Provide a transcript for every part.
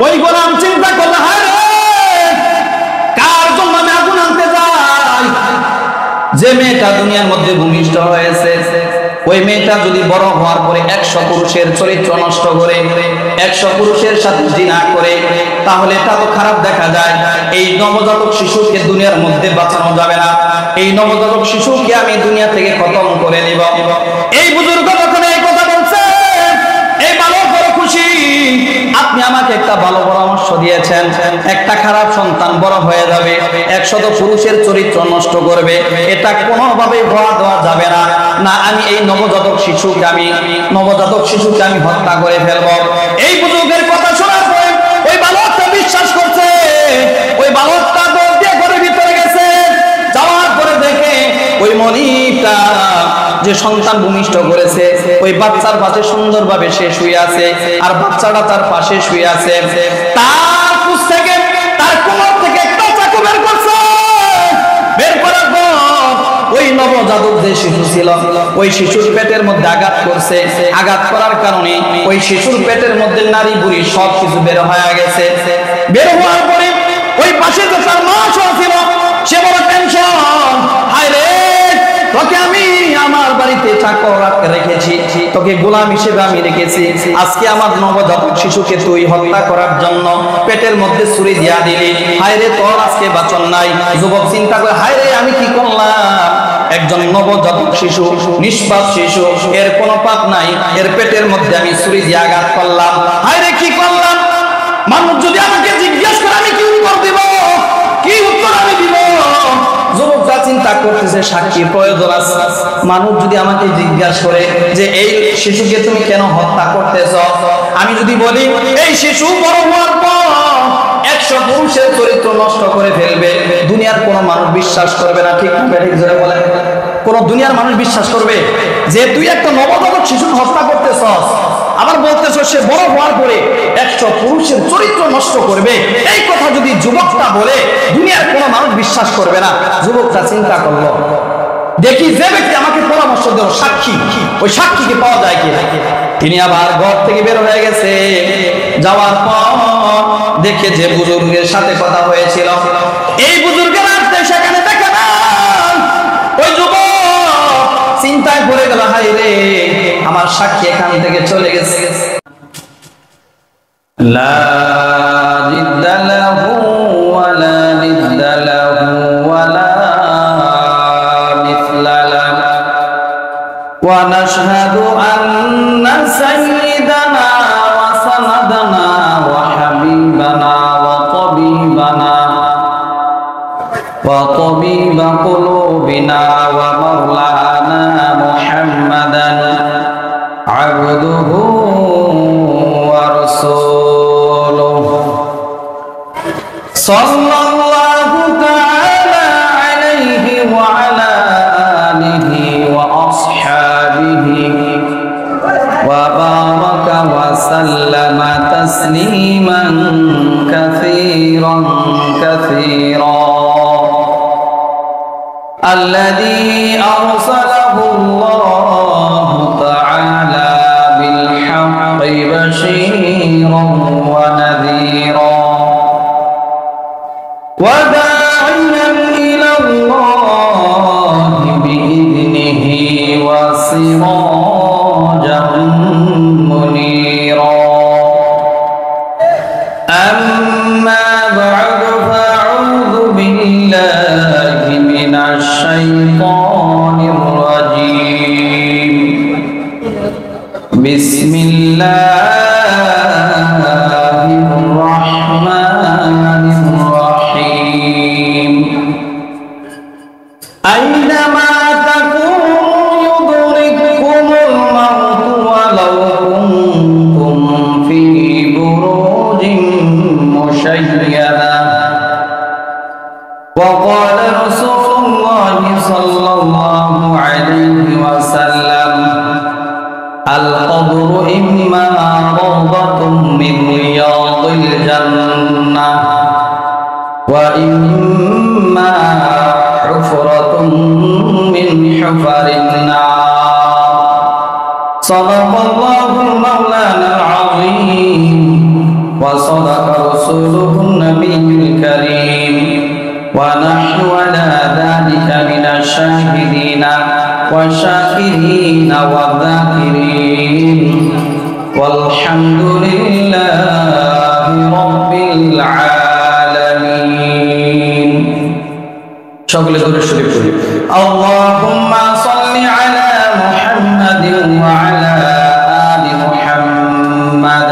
ওই গোলাম চিন্তা করলো, হায় রে, কার জন্য আমি আগুন আনতে যাই? যে মেয়েটা দুনিয়ার মধ্যে ভূমিষ্ঠ হয়েছে, ওই মেয়েটা যদি বড় হওয়ার পরে 100 পুরুষের চরিত্র নষ্ট করে, 100 পুরুষের সাথে জিনা করে, তাহলে এটা তো খারাপ দেখা যায়। এই নবজাতক শিশুকে দুনিয়ার মধ্যে বাঁচানো যাবে না, এই নবজাতক শিশুকে আমি দুনিয়া থেকে খতম করে নিব। এই বুজুর্গ যখন এই কথা বলছে, এই বালক বড় খুশি। আপনি আমাকে একটা ভালো পরামর্শ দিয়েছেন, একটা খারাপ সন্তান বড় হয়ে যাবে, 100 পুরুষের চরিত্র নষ্ট করবে, এটা কোনোভাবে হওয়া দেওয়া যাবে না। না, আমি এই নবজাতক শিশুকে আমি হত্যা করে ফেলব। এই বুজুর্গের কথা শোনার পরে ওই বালকটা বিশ্বাস করছে। ওই বালকটা দৌড় দিয়ে ঘরের ভিতরে গেছে, যাওয়ার পরে দেখে ওই মনিটা যে সন্তান ভূমিষ্ঠ করেছে, ওই বাচ্চার পাশে সুন্দরভাবে সে শুয়ে আছে, আর বাচ্চাটা তার পাশে শুয়ে আছে। তার কুচ থেকে, তার কোমর থেকে একটা চাকু বের করছে। বের করার পর ওই নবজাতক যে শিশু ছিল, ওই শিশুর পেটের মধ্যে আঘাত করছে। আঘাত করার কারণে ওই শিশুর পেটের মধ্যে নারী বুড়ি সব কিছু বের হয়ে গেছে। বের হওয়ার পরে ওই পাশে যে তার মা ছিল, সে বড় টেনশন, হায় রে, তোকে আমি আমার বাড়িতে চাকর রেখেছি, তোকে গোলাম হিসেবে আমি রেখেছি, আজকে আমার নবজাতক শিশুকে তুই হত্যা করার জন্য পেটের মধ্যে ছুরি দিয়া দিলি, হায় রে, তোর আজকে বাঁচন নাই। যুবক চিন্তা করে, হায় রে, আমি কি করলাম? একজন নবজাতক শিশু, নিষ্পাপ শিশু, এর কোনো পাপ নাই, এর পেটের মধ্যে আমি ছুরি দিয়ে আঘাত করলাম, হায় রে, কি করলাম? মানুষ যদি আমাকে জিজ্ঞেস করে, আমি কি উত্তর দিব? কি উত্তর আমি দিব? যুবকরা চিন্তা করতেছে, সাক্ষী প্রয়োজন আছে। মানুষ যদি আমাকে জিজ্ঞাসা করে যে এই শিশুকে তুমি কেন হত্যা করতেছ, আমি যদি বলি এই শিশু বড় হওয়ার পর 100 পুরুষের চরিত্র নষ্ট করে ফেলবে, দুনিয়ার কোন মানুষ বিশ্বাস করবে না। ঠিক জোরে বলে, কোন দুনিয়ার মানুষ বিশ্বাস করবে যে তুই একটা নবজাতক শিশুকে হত্যা করতেছস, আবার বলতেছ সে বড় হওয়ার পরে 100 পুরুষের চরিত্র নষ্ট করবে? এই কথা যদি যুবকটা বলে, দুনিয়ার কোনো মানুষ বিশ্বাস করবে না। যুবকটা চিন্তা করলো, দেখি যে ব্যক্তি আমাকে পরামর্শ দেব সাক্ষী, ওই সাক্ষীকে পাওয়া যায় কি? তিনি আবার ঘর থেকে বের হয়ে গেছে। যাওয়ার পর দেখে যে বুজুর্গের সাথে কথা হয়েছিল, এই বুজুর্গের আসতে সেখানে দেখে না। ওই যুবক চিন্তায় পড়ে গেল, হায় রে, আমার সাক্ষী এখান থেকে চলে গেছে। লা জিদ্দা লাহু ওয়ালা নিদ্দা লাহু ওয়ালা মিসলা লাহু ওয়া নাশহাদু আন্না সাইয়্যিদানা ওয়া সানাদানা ওয়া হাবিবানা ওয়া তাবিবা কুলুবিনা ওয়া মাওলানা মুহাম্মাদান আবদুহু ওয়া রাসূলুহু সাল্লাল্লাহু তাআলা আলাইহি ওয়া আলা আলিহি ওয়া আসহাবিহি ওয়া বারাকা ওয়া সাল্লামা তাসলিমান কাসীরান কাসীরা الذي أرسله الله تعالى بالحق بشيرا ونذيرا وداعيا إلى الله بإذنه وسراجا منيرا أما بعد فأعوذ بالله من الشيطان الرجيم بسم الله الرحمن الرحيم أينما تكونوا يدرككم الموت ولو كنتم في بروج مشيدة وقال رسول الله صلى الله عليه وسلم القبر إما روضة من رياض الجنة وإما حفرة من حفر النار صدق الله مولانا العظيم وصدق সকলে দরুদ শরীফ পড়ি। আল্লাহুম্মা সাল্লি আলা মুহাম্মাদিন ওয়া আলা আলি মুহাম্মাদ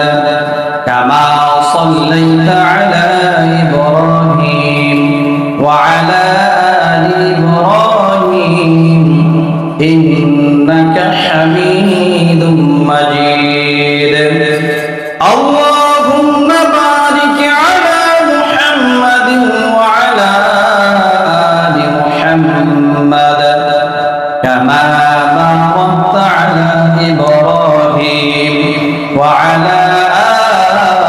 কামা সাল্লাইতা আলা ইব্রাহিম ওয়া আলা আলি ইব্রাহিম ইন্নাকা হামিদুম মাজিদ। আল্লাহুম্মা বারিক আলা মুহাম্মাদিন ওয়া আলা আলি মুহাম্মাদ কামা বারাকতা আলা ইব্রাহিম ওয়া আলা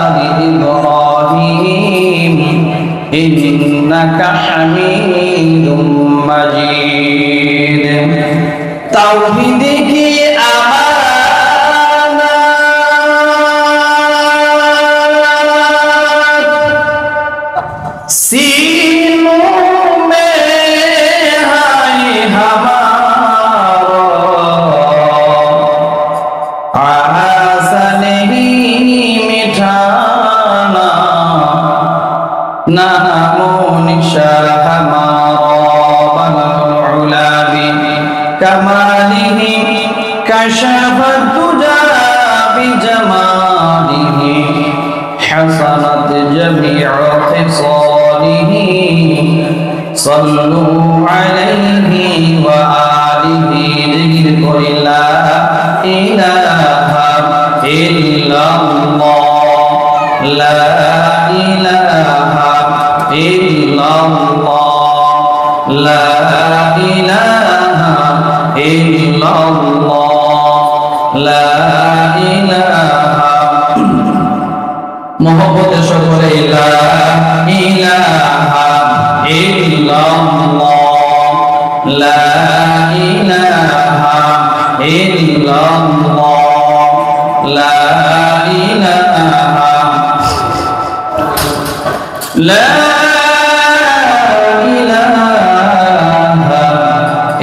আলি ইব্রাহিম ইন্নাকা হামিদুম মাজিদ। তাওহীদ কি सीनों में है हमारा आशा नहीं मिटाना नामो निशा हमारा बलगुल उला भी कमालिही कशफत दुजा भी जमालिही हसनत जमीअ खिसालिही सल्लु अलैहि व आलिहि जिक्र करि ला इलाहा इल्लल्लाह ला इलाहा इल्लल्लाह ला इलाहा इल्लल्लाह ला इलाहा। मोहब्बत सकले ला इलाहा इल्लल्लाह ला इलाहा इल्लल्लाह ला इलाहा ला इलाहा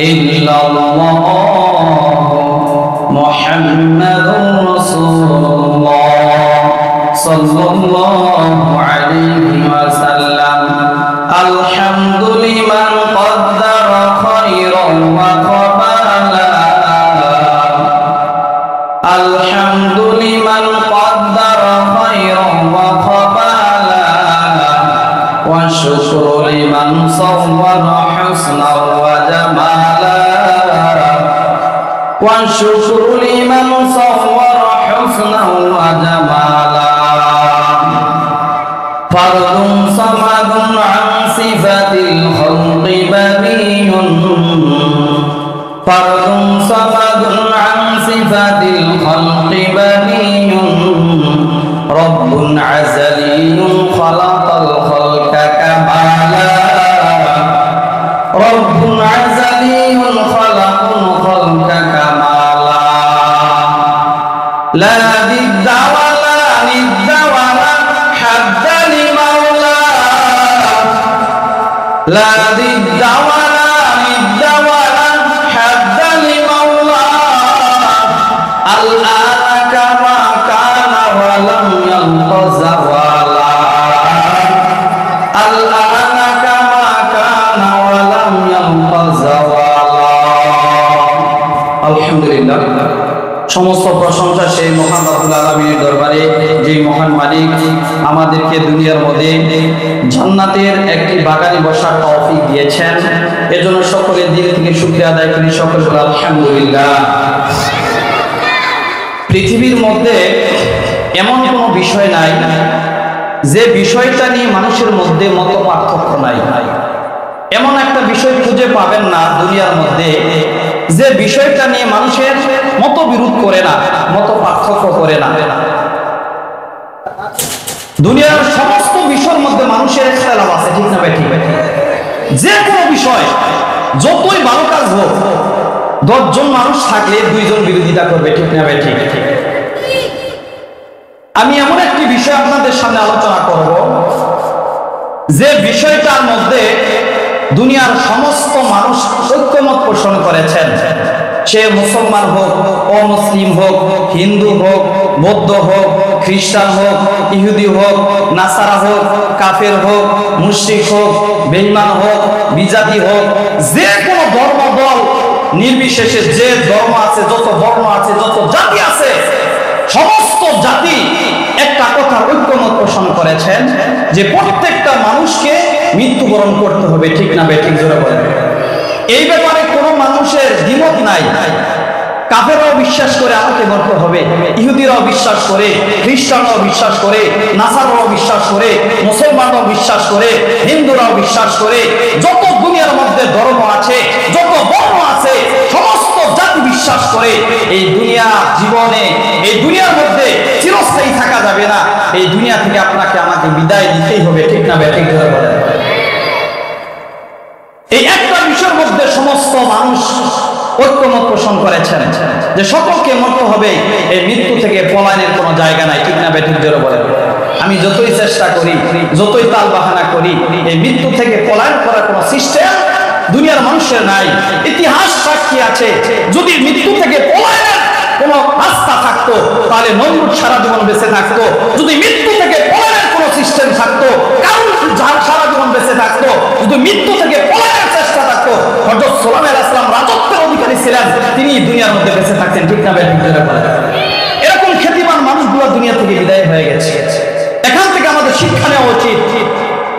इल्लल्लाह मुहम्मदुर रसूलुल्लाह सल्लल्लाहु अलैहि वसल्लम। अल्हम्दु लिमन क़द्दर खैरन व क़बाला अल्हम्दु लिमन क़द्दर खैरन व क़बाला व शुक्रु लिमन सव्वर हुस्नन व जमाला व शुक्रु लिमन सव्वर हुस्नन व जमाला। फर्दुन समदुन अन सिफतिल खल्क़ि बरीयुन फर्दुन समदुन अन सिफतिल खल्क़ि बरीयुन रब्बुन अज़लियुन खलक़ल खल्क़ कमाला रब्बुन अज़लियुन खलक़ल खल्क़ कमाला ला दिद्दा वला निद्दा वला हद्द लिमौला ला दिद्दा वला निद्दा वला हद्द लिमौला अल-आन कमा काना वलम यल्क़ा ज़वाला अल-आन कमा काना वलम यल्क़ा ज़वाला। अल्हम्दुलिल्लाह समस्त प्रशंसा সেই মহান রব্বুল আলামিনের দরবারে যে মহান মালিক আমাদেরকে দুনিয়ার মধ্যে জান্নাতের একটি বাগানে বসার তৌফিক দিয়েছেন। এজন্য সকলে দিল থেকে শুকরিয়া আদায় করি, সকলে বলি আলহামদুলিল্লাহ। পৃথিবীর মধ্যে এমন কোনো বিষয় নাই যে বিষয়টা নিয়ে মানুষের মধ্যে মত পার্থক্য নাই। এমন একটা বিষয় খুঁজে পাবেন না দুনিয়ার মধ্যে যে বিষয়টা নিয়ে মানুষের মত বিরোধ করে না, মত পার্থক্য করে না। দুনিয়ার সমস্ত বিষয়ের মধ্যে মানুষের ইখতিলাফ আছে, ঠিক না ঠিক? যে কোনো বিষয় যতই ভালো কাজ হোক 10 জন মানুষ থাকলে 2 জন বিরোধিতা করবে, ঠিক না ঠিক? আমি এমন একটি বিষয় আপনাদের সামনে আলোচনা করব যে বিষয়টার মধ্যে দুনিয়ার সমস্ত মানুষ ঐক্যমত পোষণ করেছেন। সে মুসলমান হোক, অমুসলিম হোক, হিন্দু হোক, বৌদ্ধ হোক, খ্রিস্টান হোক, ইহুদি হোক, নাসারা হোক, কাফের হোক, মুশরিক হোক, বেঈমান হোক, বিজাতি হোক, যে কোনো ধর্ম দল নির্বিশেষে যে ধর্ম আছে, যত বর্ণ আছে, যত জাতি আছে, সমস্ত জাতি একটা কথার ঐক্যমত পোষণ করেছেন যে প্রত্যেকটা মানুষকে মৃত্যুবরণ করতে হবে। ঠিক না বেঠিক জোরে বলেন? এই ব্যাপারে কোনো মানুষের দ্বিমত নাই। কাফেররাও বিশ্বাস করে আমাকে মরতে হবে, ইহুদিরাও বিশ্বাস করে, খ্রিস্টানরাও বিশ্বাস করে, নাসারাও বিশ্বাস করে, মুসলমানরাও বিশ্বাস করে, হিন্দুরাও বিশ্বাস করে, যত দুনিয়ার মধ্যে ধর্ম আছে, যত বর্ণ আছে, সমস্ত জাতি বিশ্বাস করে এই দুনিয়া জীবনে, এই দুনিয়ার মধ্যে চিরস্থায়ী থাকা যাবে না। এই দুনিয়া থেকে আপনাকে আমাকে বিদায় দিতেই হবে। ঠিক না বেঠিক জোরে বলেন? এই একটা বিষয়ের মধ্যে সমস্ত মানুষ ঐক্যমত পোষণ করেছেন যে সকলকে মরতে হবে। এই মৃত্যু থেকে পলায়নের কোনো জায়গা নাই। ঠিক না বেঠিক জোরে বলেন? আমি যতই চেষ্টা করি, যতই তাল বাহানা করি, এই মৃত্যু থেকে পলায়ন করার কোনো সিস্টেম দুনিয়ার মানুষের নাই। ইতিহাস সাক্ষী আছে, যদি মৃত্যু থেকে পলায়নের কোন রাস্তা থাকতো তাহলে নমরুদ সারা জীবন বেঁচে থাকতো। যদি মৃত্যু থেকে পলায়নের কোন সিস্টেম থাকতো, কারণ সারা জীবন বেঁচে থাকতো। যদি মৃত্যু থেকে পলায়নের চেষ্টা থাকতো, হযরত সুলাইমান আলাইহিস সালাম রাজত্বের অধিকারী ছিলেন, তিনি দুনিয়ার মধ্যে বেঁচে থাকতেন। ঠিক না বেঠিক জোরে বলেন? এরকম খ্যাতিমান মানুষগুলো দুনিয়া থেকে বিদায় হয়ে গেছে। এখান থেকে আমাদের শিক্ষা নেওয়া উচিত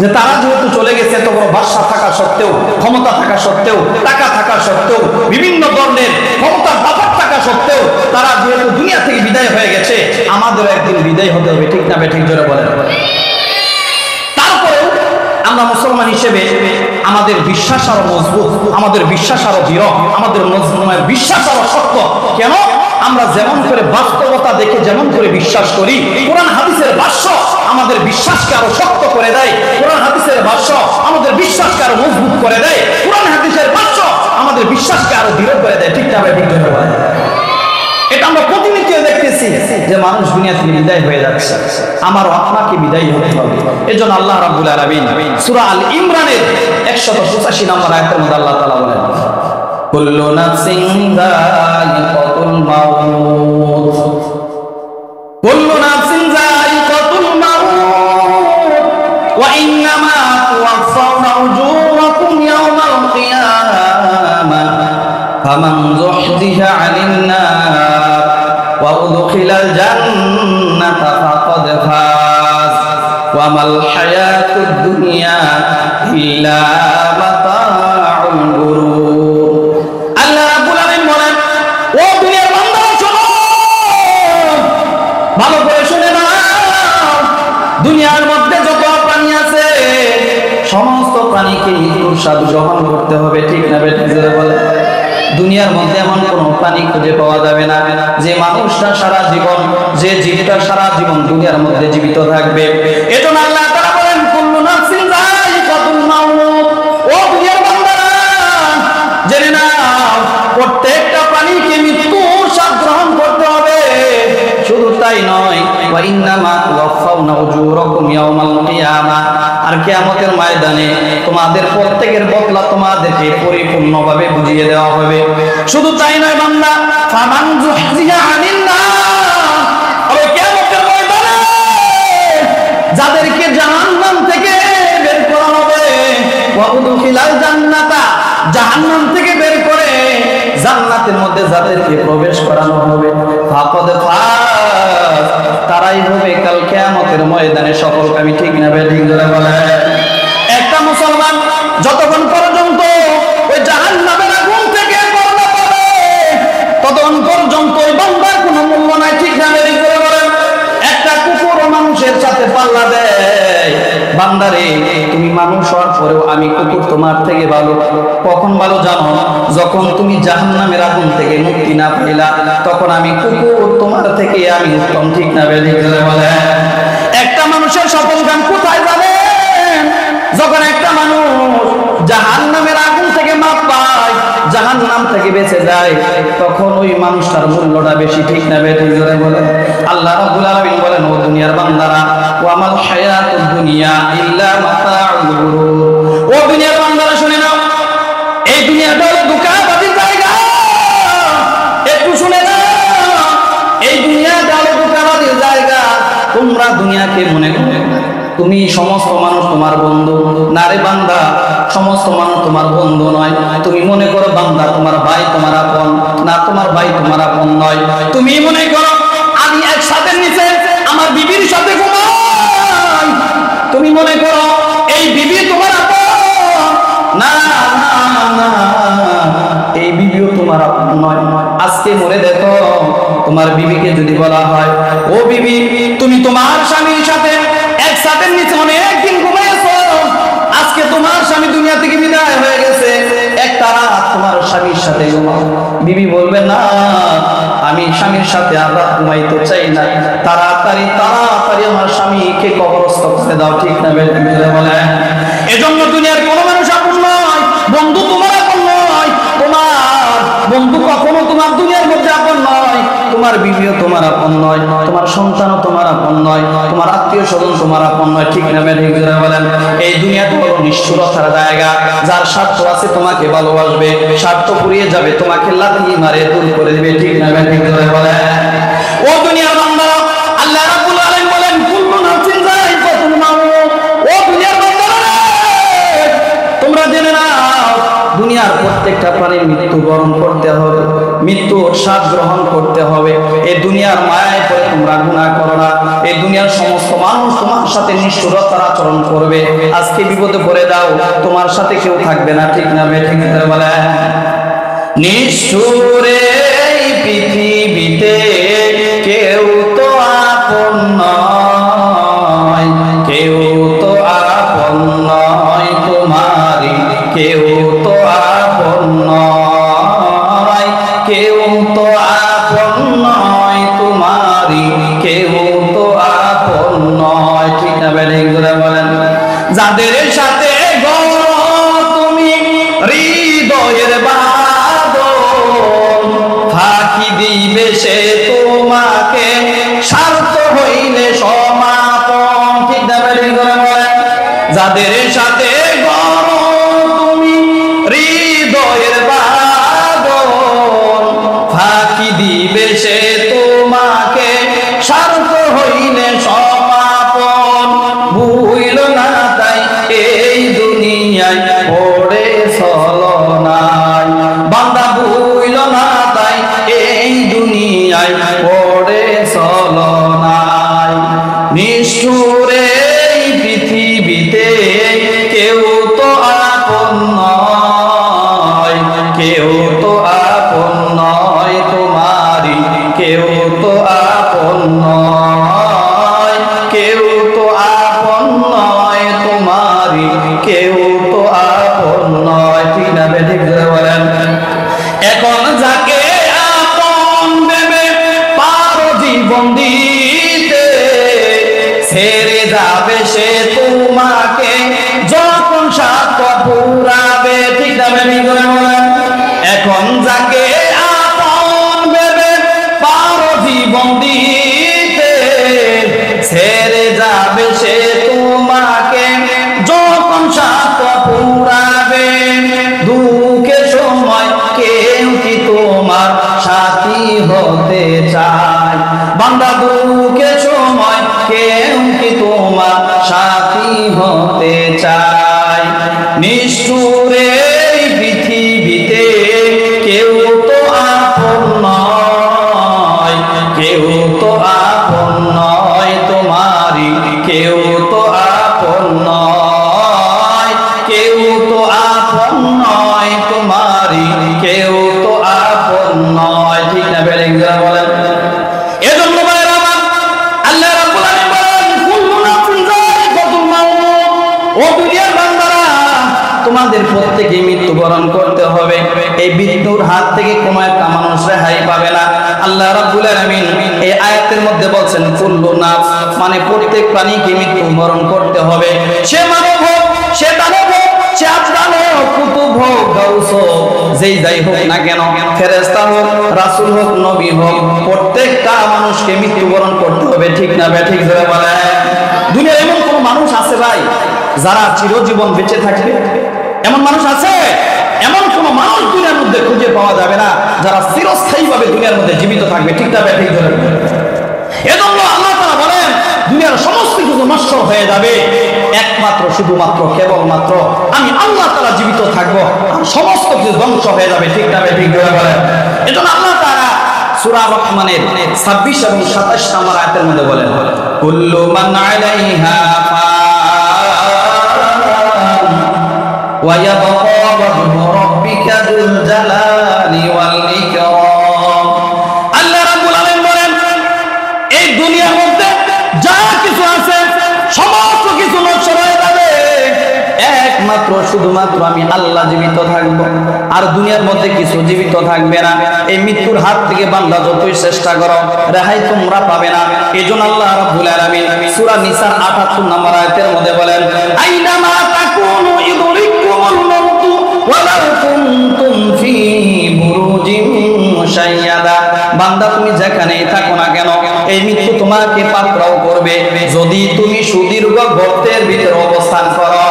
যে তারা যেহেতু চলে গেছে, এত বড় বাদশা থাকা সত্ত্বেও, ক্ষমতা থাকা সত্ত্বেও, টাকা থাকা সত্ত্বেও, বিভিন্ন ধরনের ক্ষমতার ব্যাপার থাকা সত্ত্বেও, তারা যেহেতু দুনিয়া থেকে বিদায় হয়ে গেছে, আমাদের একদিন বিদায় হতে হবে। ঠিক না বেঠিক জোরে বলেন? তারপরেও আমরা মুসলমান হিসেবে আমাদের বিশ্বাস আরো মজবুত, আমাদের বিশ্বাস আরো দৃঢ়, আমাদের বিশ্বাস আরো শক্ত। কেন? আমরা যেমন করে বাস্তবতা দেখে যেমন করে বিশ্বাস করি, কোরআন হাদিসের ভাষ্য আমাদের বিশ্বাসকে আরো শক্ত করে দেয়। কোরআন হাদিসের ভাষ্য আমাদের বিশ্বাসকে আরো মজবুত করে দেয়। কোরআন হাদিসের ভাষ্য আমাদের বিশ্বাসকে আরো দৃঢ় করে দেয়। ঠিক না বেঠিক জোরে বলেন? এটা আমরা প্রতিনিয়ত দেখতেছি যে মানুষ দুনিয়া থেকে বিদায় হয়ে যাচ্ছে। আমারও আপনাকে বিদায় হতে হবে। এজন্য আল্লাহ রাব্বুল আলামিন সূরা আল ইমরানের 185 নম্বর আয়াতের মধ্যে আল্লাহ তাআলা বলেন, কুল্লু নাফসিন যায়িকাতুল মাউত, কুল্লু নাফসিন যায়িকাতুল মাউত ওয়া ইন্নামা তুওয়াফাউনা উজুরাকুম ইয়াওমাল কিয়ামাহ ফামান যুহজিহা আনিন নার ওয়া উদখিলাল জান্নাতা ফাকাদ ফাজ ওয়া মাল হায়াতুদ দুনিয়া ইল্লা মাতাউল গুরুর। আল্লাহ রাব্বুল আলামিন বলেন, ও দুনিয়ার বান্দারা শোনো, ভালো করে শুনে নাও। দুনিয়ার মধ্যে যত প্রাণী আছে, সমস্ত প্রাণীকে মৃত্যুর স্বাদ গ্রহণ করতে হবে। ঠিক না বেঠিক জোরে বলেন? দুনিয়ার মধ্যে এমন কোন প্রাণী খুঁজে পাওয়া যাবে না যে মানুষটা সারা জীবন, যে জীবটা সারা জীবন দুনিয়ার মধ্যে জীবিত থাকবে। এজন্য আল্লাহ তাআলা বলেন, কুল্লু নাফসিন যায়িকাতুল মাউত, ও দুনিয়ার বান্দারা জেনে নাও, প্রত্যেকটা প্রাণীকে মৃত্যুর স্বাদ গ্রহণ করতে হবে। শুধু তাই নয়, ওয়া ইন্নামা তুওয়াফাউনা উজুরাকুম ইয়াওমাল কিয়ামাহ, আর কিয়ামতের ময়দানে তোমাদের প্রত্যেকের বদলা তোমাদেরকে পরিপূর্ণভাবে বুঝিয়ে দেওয়া হবে। শুধু তাই নয় বান্দা, ফামান যুহজিহা আনিন নার, আর কিয়ামতের ময়দানে যাদেরকে জাহান্নাম থেকে বের করা হবে, ওয়া উদখিলাল জান্নাতা, জাহান্নাম থেকে বের করে জান্নাতের মধ্যে যাদেরকে প্রবেশ করানো হবে, ফাকাদ ফাজ, তারাই হবে কাল কিয়ামতের ময়দানে সফলকামী। ঠিক না বেঠিক জোরে বলেন? একটা মুসলমান যতক্ষণ পর্যন্ত ওই জাহান্নামের আগুন থেকে পর্দা পাবে, ততক্ষণ পর্যন্ত ওই বান্দার কোনো মূল্য নাই। ঠিক না বেঠিক জোরে বলেন? একটা কুকুর মানুষের সাথে পাল্লা দেয়, বান্দারে তুমি মানুষ হওয়ার পরেও আমি কুকুর তোমার থেকে ভালো। কখন ভালো জানো? যখন তুমি জাহান্নামের আগুন থেকে মুক্তি না পাইলা, তখন আমি কুকুর তোমার থেকে আমি উত্তম। ঠিক না বেঠিক জোরে বলেন? একটা মানুষের সফলকাম কোথায় যাবেন? যখন একটা মানুষ জাহান্নামের আগুন থেকে মাপ পায়, জাহান্নাম থেকে বেঁচে যায়, তখন ওই মানুষটার মূল্যটা বেশি। ঠিক না বেঠিক জোরে বলেন? আল্লাহ রাব্বুল আলামিন বলেন, ও দুনিয়ার বান্দারা, ওয়া মাল হায়াতুদ দুনিয়া ইল্লা মাতাউল গুরুর, ও দুনিয়ার বান্দারা শুনে নাও, এই দুনিয়াটা হলো ধোঁকাবাজির জায়গা। একটু শুনে নাও, এই দুনিয়াটা হলো ধোঁকাবাজির জায়গা। দুনিয়াকে মনে করো তুমি সমস্ত মানুষ তোমার বন্ধু। না রে বান্দা, সমস্ত মানুষ তোমার বন্ধু নয়। তুমি মনে করো বান্দা তোমার ভাই তোমার আপন, না তোমার ভাই তোমার আপন নয়। তুমি মনে করো আমি এক ছাদের নিচে আমার বিবির সাথে ঘুমাই, তুমি মনে করো এই বিবি তোমার আপন। না না না, এই বিবিও তোমার আপন নয়। আজকে মরে দেখো তোমার বিবিকে যদি বলা হয় ও বিবি তুমি তোমার স্বামীর সাথে এক ছাদের নিচে অনেকদিন ঘুমাইছো, আজকে তোমার স্বামী দুনিয়া থেকে বিদায় হয়ে গেছে, একটা রাত তোমার স্বামীর সাথে ঘুমাও। বিবি বলবে না আমি স্বামীর সাথে আর রাত ঘুমাইতে চাই না, তাড়াতাড়ি তাড়াতাড়ি আমার স্বামীকে কবরস্থ করে দাও। ঠিক না বলে? এজন্য দুনিয়ার কোনো মানুষ আপন নয়, বন্ধু তোমার আপন নয়। তোমার বন্ধু কখনো তোমার দুনিয়ার মধ্যে আপন নয়, তোমার বিবিও তোমার আপন নয়, তোমার সন্তানও তোমার আপন নয়, তোমার আত্মীয় স্বজন তোমার আপন নয়। ঠিক না বলেন? এই দুনিয়াটা হলো নিষ্ঠুরতার জায়গা। যার স্বার্থ আছে তোমাকে ভালোবাসবে, স্বার্থ পুড়িয়ে যাবে তোমাকে লাথি মারে দূর করে দিবে। ঠিক না বলেন? ও দুনিয়ার বান্দা, আল্লাহ রাব্বুল আলামিন বলেন কুল্লু নাফসিন যায়িকাতুল মাউত। ও দুনিয়ার বান্দারা, তোমরা জেনে নাও দুনিয়ার প্রত্যেকটা প্রাণীর মৃত্যুবরণ করতে হবে, মৃত্যুর স্বাদ গ্রহণ করতে হবে। এই দুনিয়ার মায়ায় পড়ে তোমরা গুনাহ করো না। এই দুনিয়ার সমস্ত মানুষ তোমার সাথে নিষ্ঠুরতার আচরণ করবে, আজকে বিপদে পড়ে যাও তোমার সাথে কেউ থাকবে না। ঠিক না ঠিক বলে? নিষ্ঠুরে এই পৃথিবীতে কেউ তো আপন নয়, কেউ তো আপন নয় তোমারই, কেউ তো আপন নয়, কেউ তো আপন নয় তোমারই, কেউ তো আপন নয়। ঠিক না বলেন? যাদের সাথে তুমি হৃদয়ের বাঁধন, ফাঁকি দিবে সে তোমাকে স্বার্থ হইলে সমাপন। ঠিক না বলেন? যাদের সাথে তুমি হৃদয়ের বাঁধন, ফাঁকি দিবে সে তোমাকে স্বার্থ হইলে সমাপন। ভুইল না তাই এই দুনিয়ায় পড়ে ছলনায়, বান্দা ভুইল না তাই এই দুনিয়ায় পড়ে ছলনায়। নিষ্ঠুরে এই পৃথিবীতে কেউ তো আপন নয়, কেউ তো আপন নয় তোমারই, কেউ তো আপন নয়, কেউ তো আপন নয় তোমারই, কেউ তো আপন নয়। ঠিক না ঠিক বলেন? এখন যাকে আপন ভেবে পারো জীবন দিতে, ছেড়ে যাবে সে তোমাকে যখন স্বার্থ পুরাবে। ঠিক না বলেন? এখন যাকে আপন ভেবে পারো জীবন দিতে, ছেড়ে যাবে সে তোমাকে যখন স্বার্থ পুরাবে। দুঃখের সময় কেউ কি তোমার সাথী হতে চায়, বান্দা দুঃখের সময় কেউ কি তোমার সাথী হতে চায়। নিষ্ঠুরে পৃথিবীতে কেউ তো আপন নয়, কেউ তো আপন নয় তোমারই, কেউ তো আপন নয়, কেউ তো আপন নয় তোমারই, কেউ তো আপন নয়। ঠিক না বলেন? এজন্য আল্লাহ রাব্বুল আলামিন বলেন কুল্লু নাফসিন যায়িকাতুল মাউত। ও দুনিয়ার বান্দারা, তোমাদের প্রত্যেকে মৃত্যুবরণ করতে হবে। এই মৃত্যুর হাত থেকে কোনো একটা মানুষ রেহাই পাবে না। আল্লাহ রাব্বুল আলামিন এই আয়াতের মধ্যে বলছেন কুল্লু নাফস, মানে প্রত্যেক প্রাণীকে মৃত্যুবরণ করতে হবে। সে মানব হোক, সে দানব হোক, সে আফগান হোক, কুতুব হোক, গাউস হোক, যেই যাই হোক না কেন, ফেরেশতা হোক, রাসূল হোক, নবী হোক, প্রত্যেকটা মানুষকে মৃত্যুবরণ করতে হবে। ঠিক না ঠিক বলে? দুনিয়ার এমন কোন মানুষ আছে ভাই যারা চিরজীবন বেঁচে থাকবে? এমন মানুষ আছে? এমন কোন মানুষ দুনিয়ার মধ্যে খুঁজে পাওয়া যাবে না যারা চিরস্থায়ীভাবে দুনিয়ার মধ্যে জীবিত থাকবে। ঠিক না ঠিক বলে? এজন্য আল্লাহ তাআলা বলেন দুনিয়ার সমস্ত কিছু নশ্বর হয়ে যাবে, একমাত্র শুধুমাত্র কেবলমাত্র আমি আল্লাহ তাআলা জীবিত থাকবো, আর সমস্ত কিছু ধ্বংস হয়ে যাবে। ঠিক না ঠিক বলে? এজন্য আল্লাহ তাআলা সূরা রহমানের 26 এবং 27 নম্বর আয়াতের মধ্যে বলেন, কুল্লু মান আলাইহা ফান ওয়া ইয়াবকা ওয়াজহু রাব্বিকা যুল জালালি ওয়াল ইকরাম। আল্লাহ রাব্বুল আলামিন বলেন, এই দুনিয়ার মধ্যে যা কিছু আছে সমস্ত কিছু নষ্ট হয়ে যাবে, একমাত্র শুধুমাত্র আমি আল্লাহ জীবিত থাকবো, আর দুনিয়ার মধ্যে কিছু জীবিত থাকবে না। এই মৃত্যুর হাত থেকে বান্দা যতই চেষ্টা করো, রেহাই তোমরা পাবে না। এজন্য আল্লাহ রাব্বুল আলামিন সূরা নিসার 78 নম্বর আয়াতের মধ্যে বলেন, আইনামা তাকুনু ইদরিকুমুল মাউতু ওয়ালাউ কুনতুম ফি বুরুজিন মুশাইয়াদা। বান্দা তুমি যেখানেই থাকো না কেন, এই মৃত্যু তোমাকে পাকড়াও করবে, যদি তুমি সুদীর্ঘ গর্তের ভিতরে অবস্থান করো।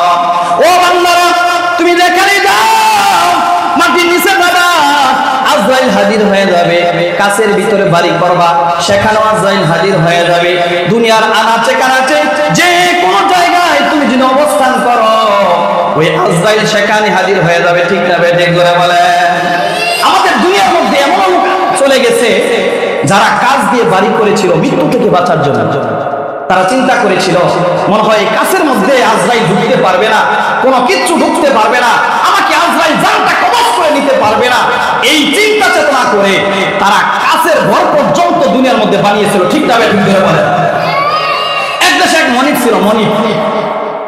ও বান্দারা, তুমি যেখানে যাও, মাটির নিচে যাবা, আজরাইল হাজির হয়ে যাবে। কাছের ভিতরে বাড়ি করবা, সেখানেও আজরাইল হাজির হয়ে যাবে। দুনিয়ার আনাচে কানাচে যে কোনো জায়গায় তুমি যদি অবস্থান করো, ওই আজরাইল সেখানে হাজির হয়ে যাবে। ঠিক না ঠিক করে বলে? আমাদের দুনিয়ার মধ্যে এমন লোক চলে গেছে যারা কাজ দিয়ে বাড়ি করেছিল মৃত্যু থেকে বাঁচার জন্য। তারা চিন্তা করেছিল, মনে হয় এই কাছের মধ্যে আজরাইল ঢুকতে পারবে না, কোনো কিচ্ছু ঢুকতে পারবে না, আমাকে আজরাইল জানটা কবজ করে নিতে পারবে না। এই চিন্তা চেতনা করে তারা কাছের ঘর পর্যন্ত দুনিয়ার মধ্যে বানিয়েছিল। ঠিক না ঠিক করে বলে? এক দেশে এক মনিব ছিল, মনিব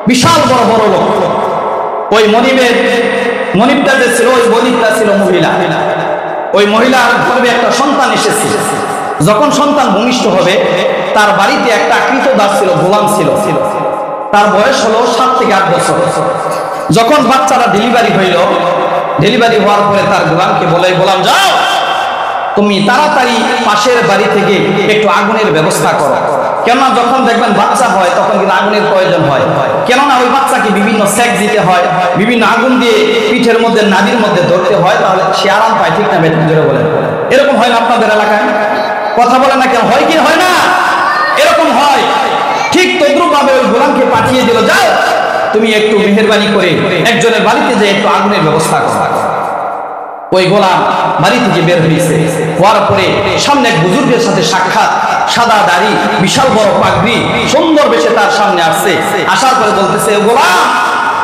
বিশাল বড় বড় লোক। ওই মনিবটা যে ছিল, ওই মনিবটা ছিল মহিলা। ওই মহিলার গর্ভে একটা সন্তান এসেছিল। যখন সন্তান ভূমিষ্ঠ হবে, তার বাড়িতে একটা কৃতদাস ছিল, গোলাম ছিল। তার বয়স হলো 7 থেকে 8 বছর। যখন বাচ্চারা ডেলিভারি হইল, ডেলিভারি হওয়ার পরে তার গোলামকে বলে, গোলাম যাও, তুমি তাড়াতাড়ি পাশের বাড়ি থেকে একটু আগুনের ব্যবস্থা করো। কেননা যখন দেখবেন বাচ্চা হয় তখন কিন্তু আগুনের প্রয়োজন হয়, কেননা ওই বাচ্চাকে বিভিন্ন সেক দিতে হয়, বিভিন্ন আগুন দিয়ে পিঠের মধ্যে নাভির মধ্যে ধরতে হয়, তাহলে সে আরাম পায়। ঠিক না বেঠিক জোরে বলেন? এরকম হয় না আপনাদের এলাকায়? কথা বলে না কেন? হয় কি হয় না? এরকম হয়। ঠিক তদ্রুপ ভাবে ওই গোলামকে পাঠিয়ে দিল, যাও তুমি একটু মেহেরবানি করে একজনের বাড়িতে যে একটু আগুনের ব্যবস্থা করো। ওই গোলাম বাড়ি থেকে বের হয়েছে, হওয়ার পরে সামনে এক বুজুর্গের সাথে সাক্ষাৎ, সাদা দাড়ি, বিশাল বড় পাগড়ি, সুন্দর বেশে তার সামনে আসছে। আসার পরে বলতেছে, গোলাম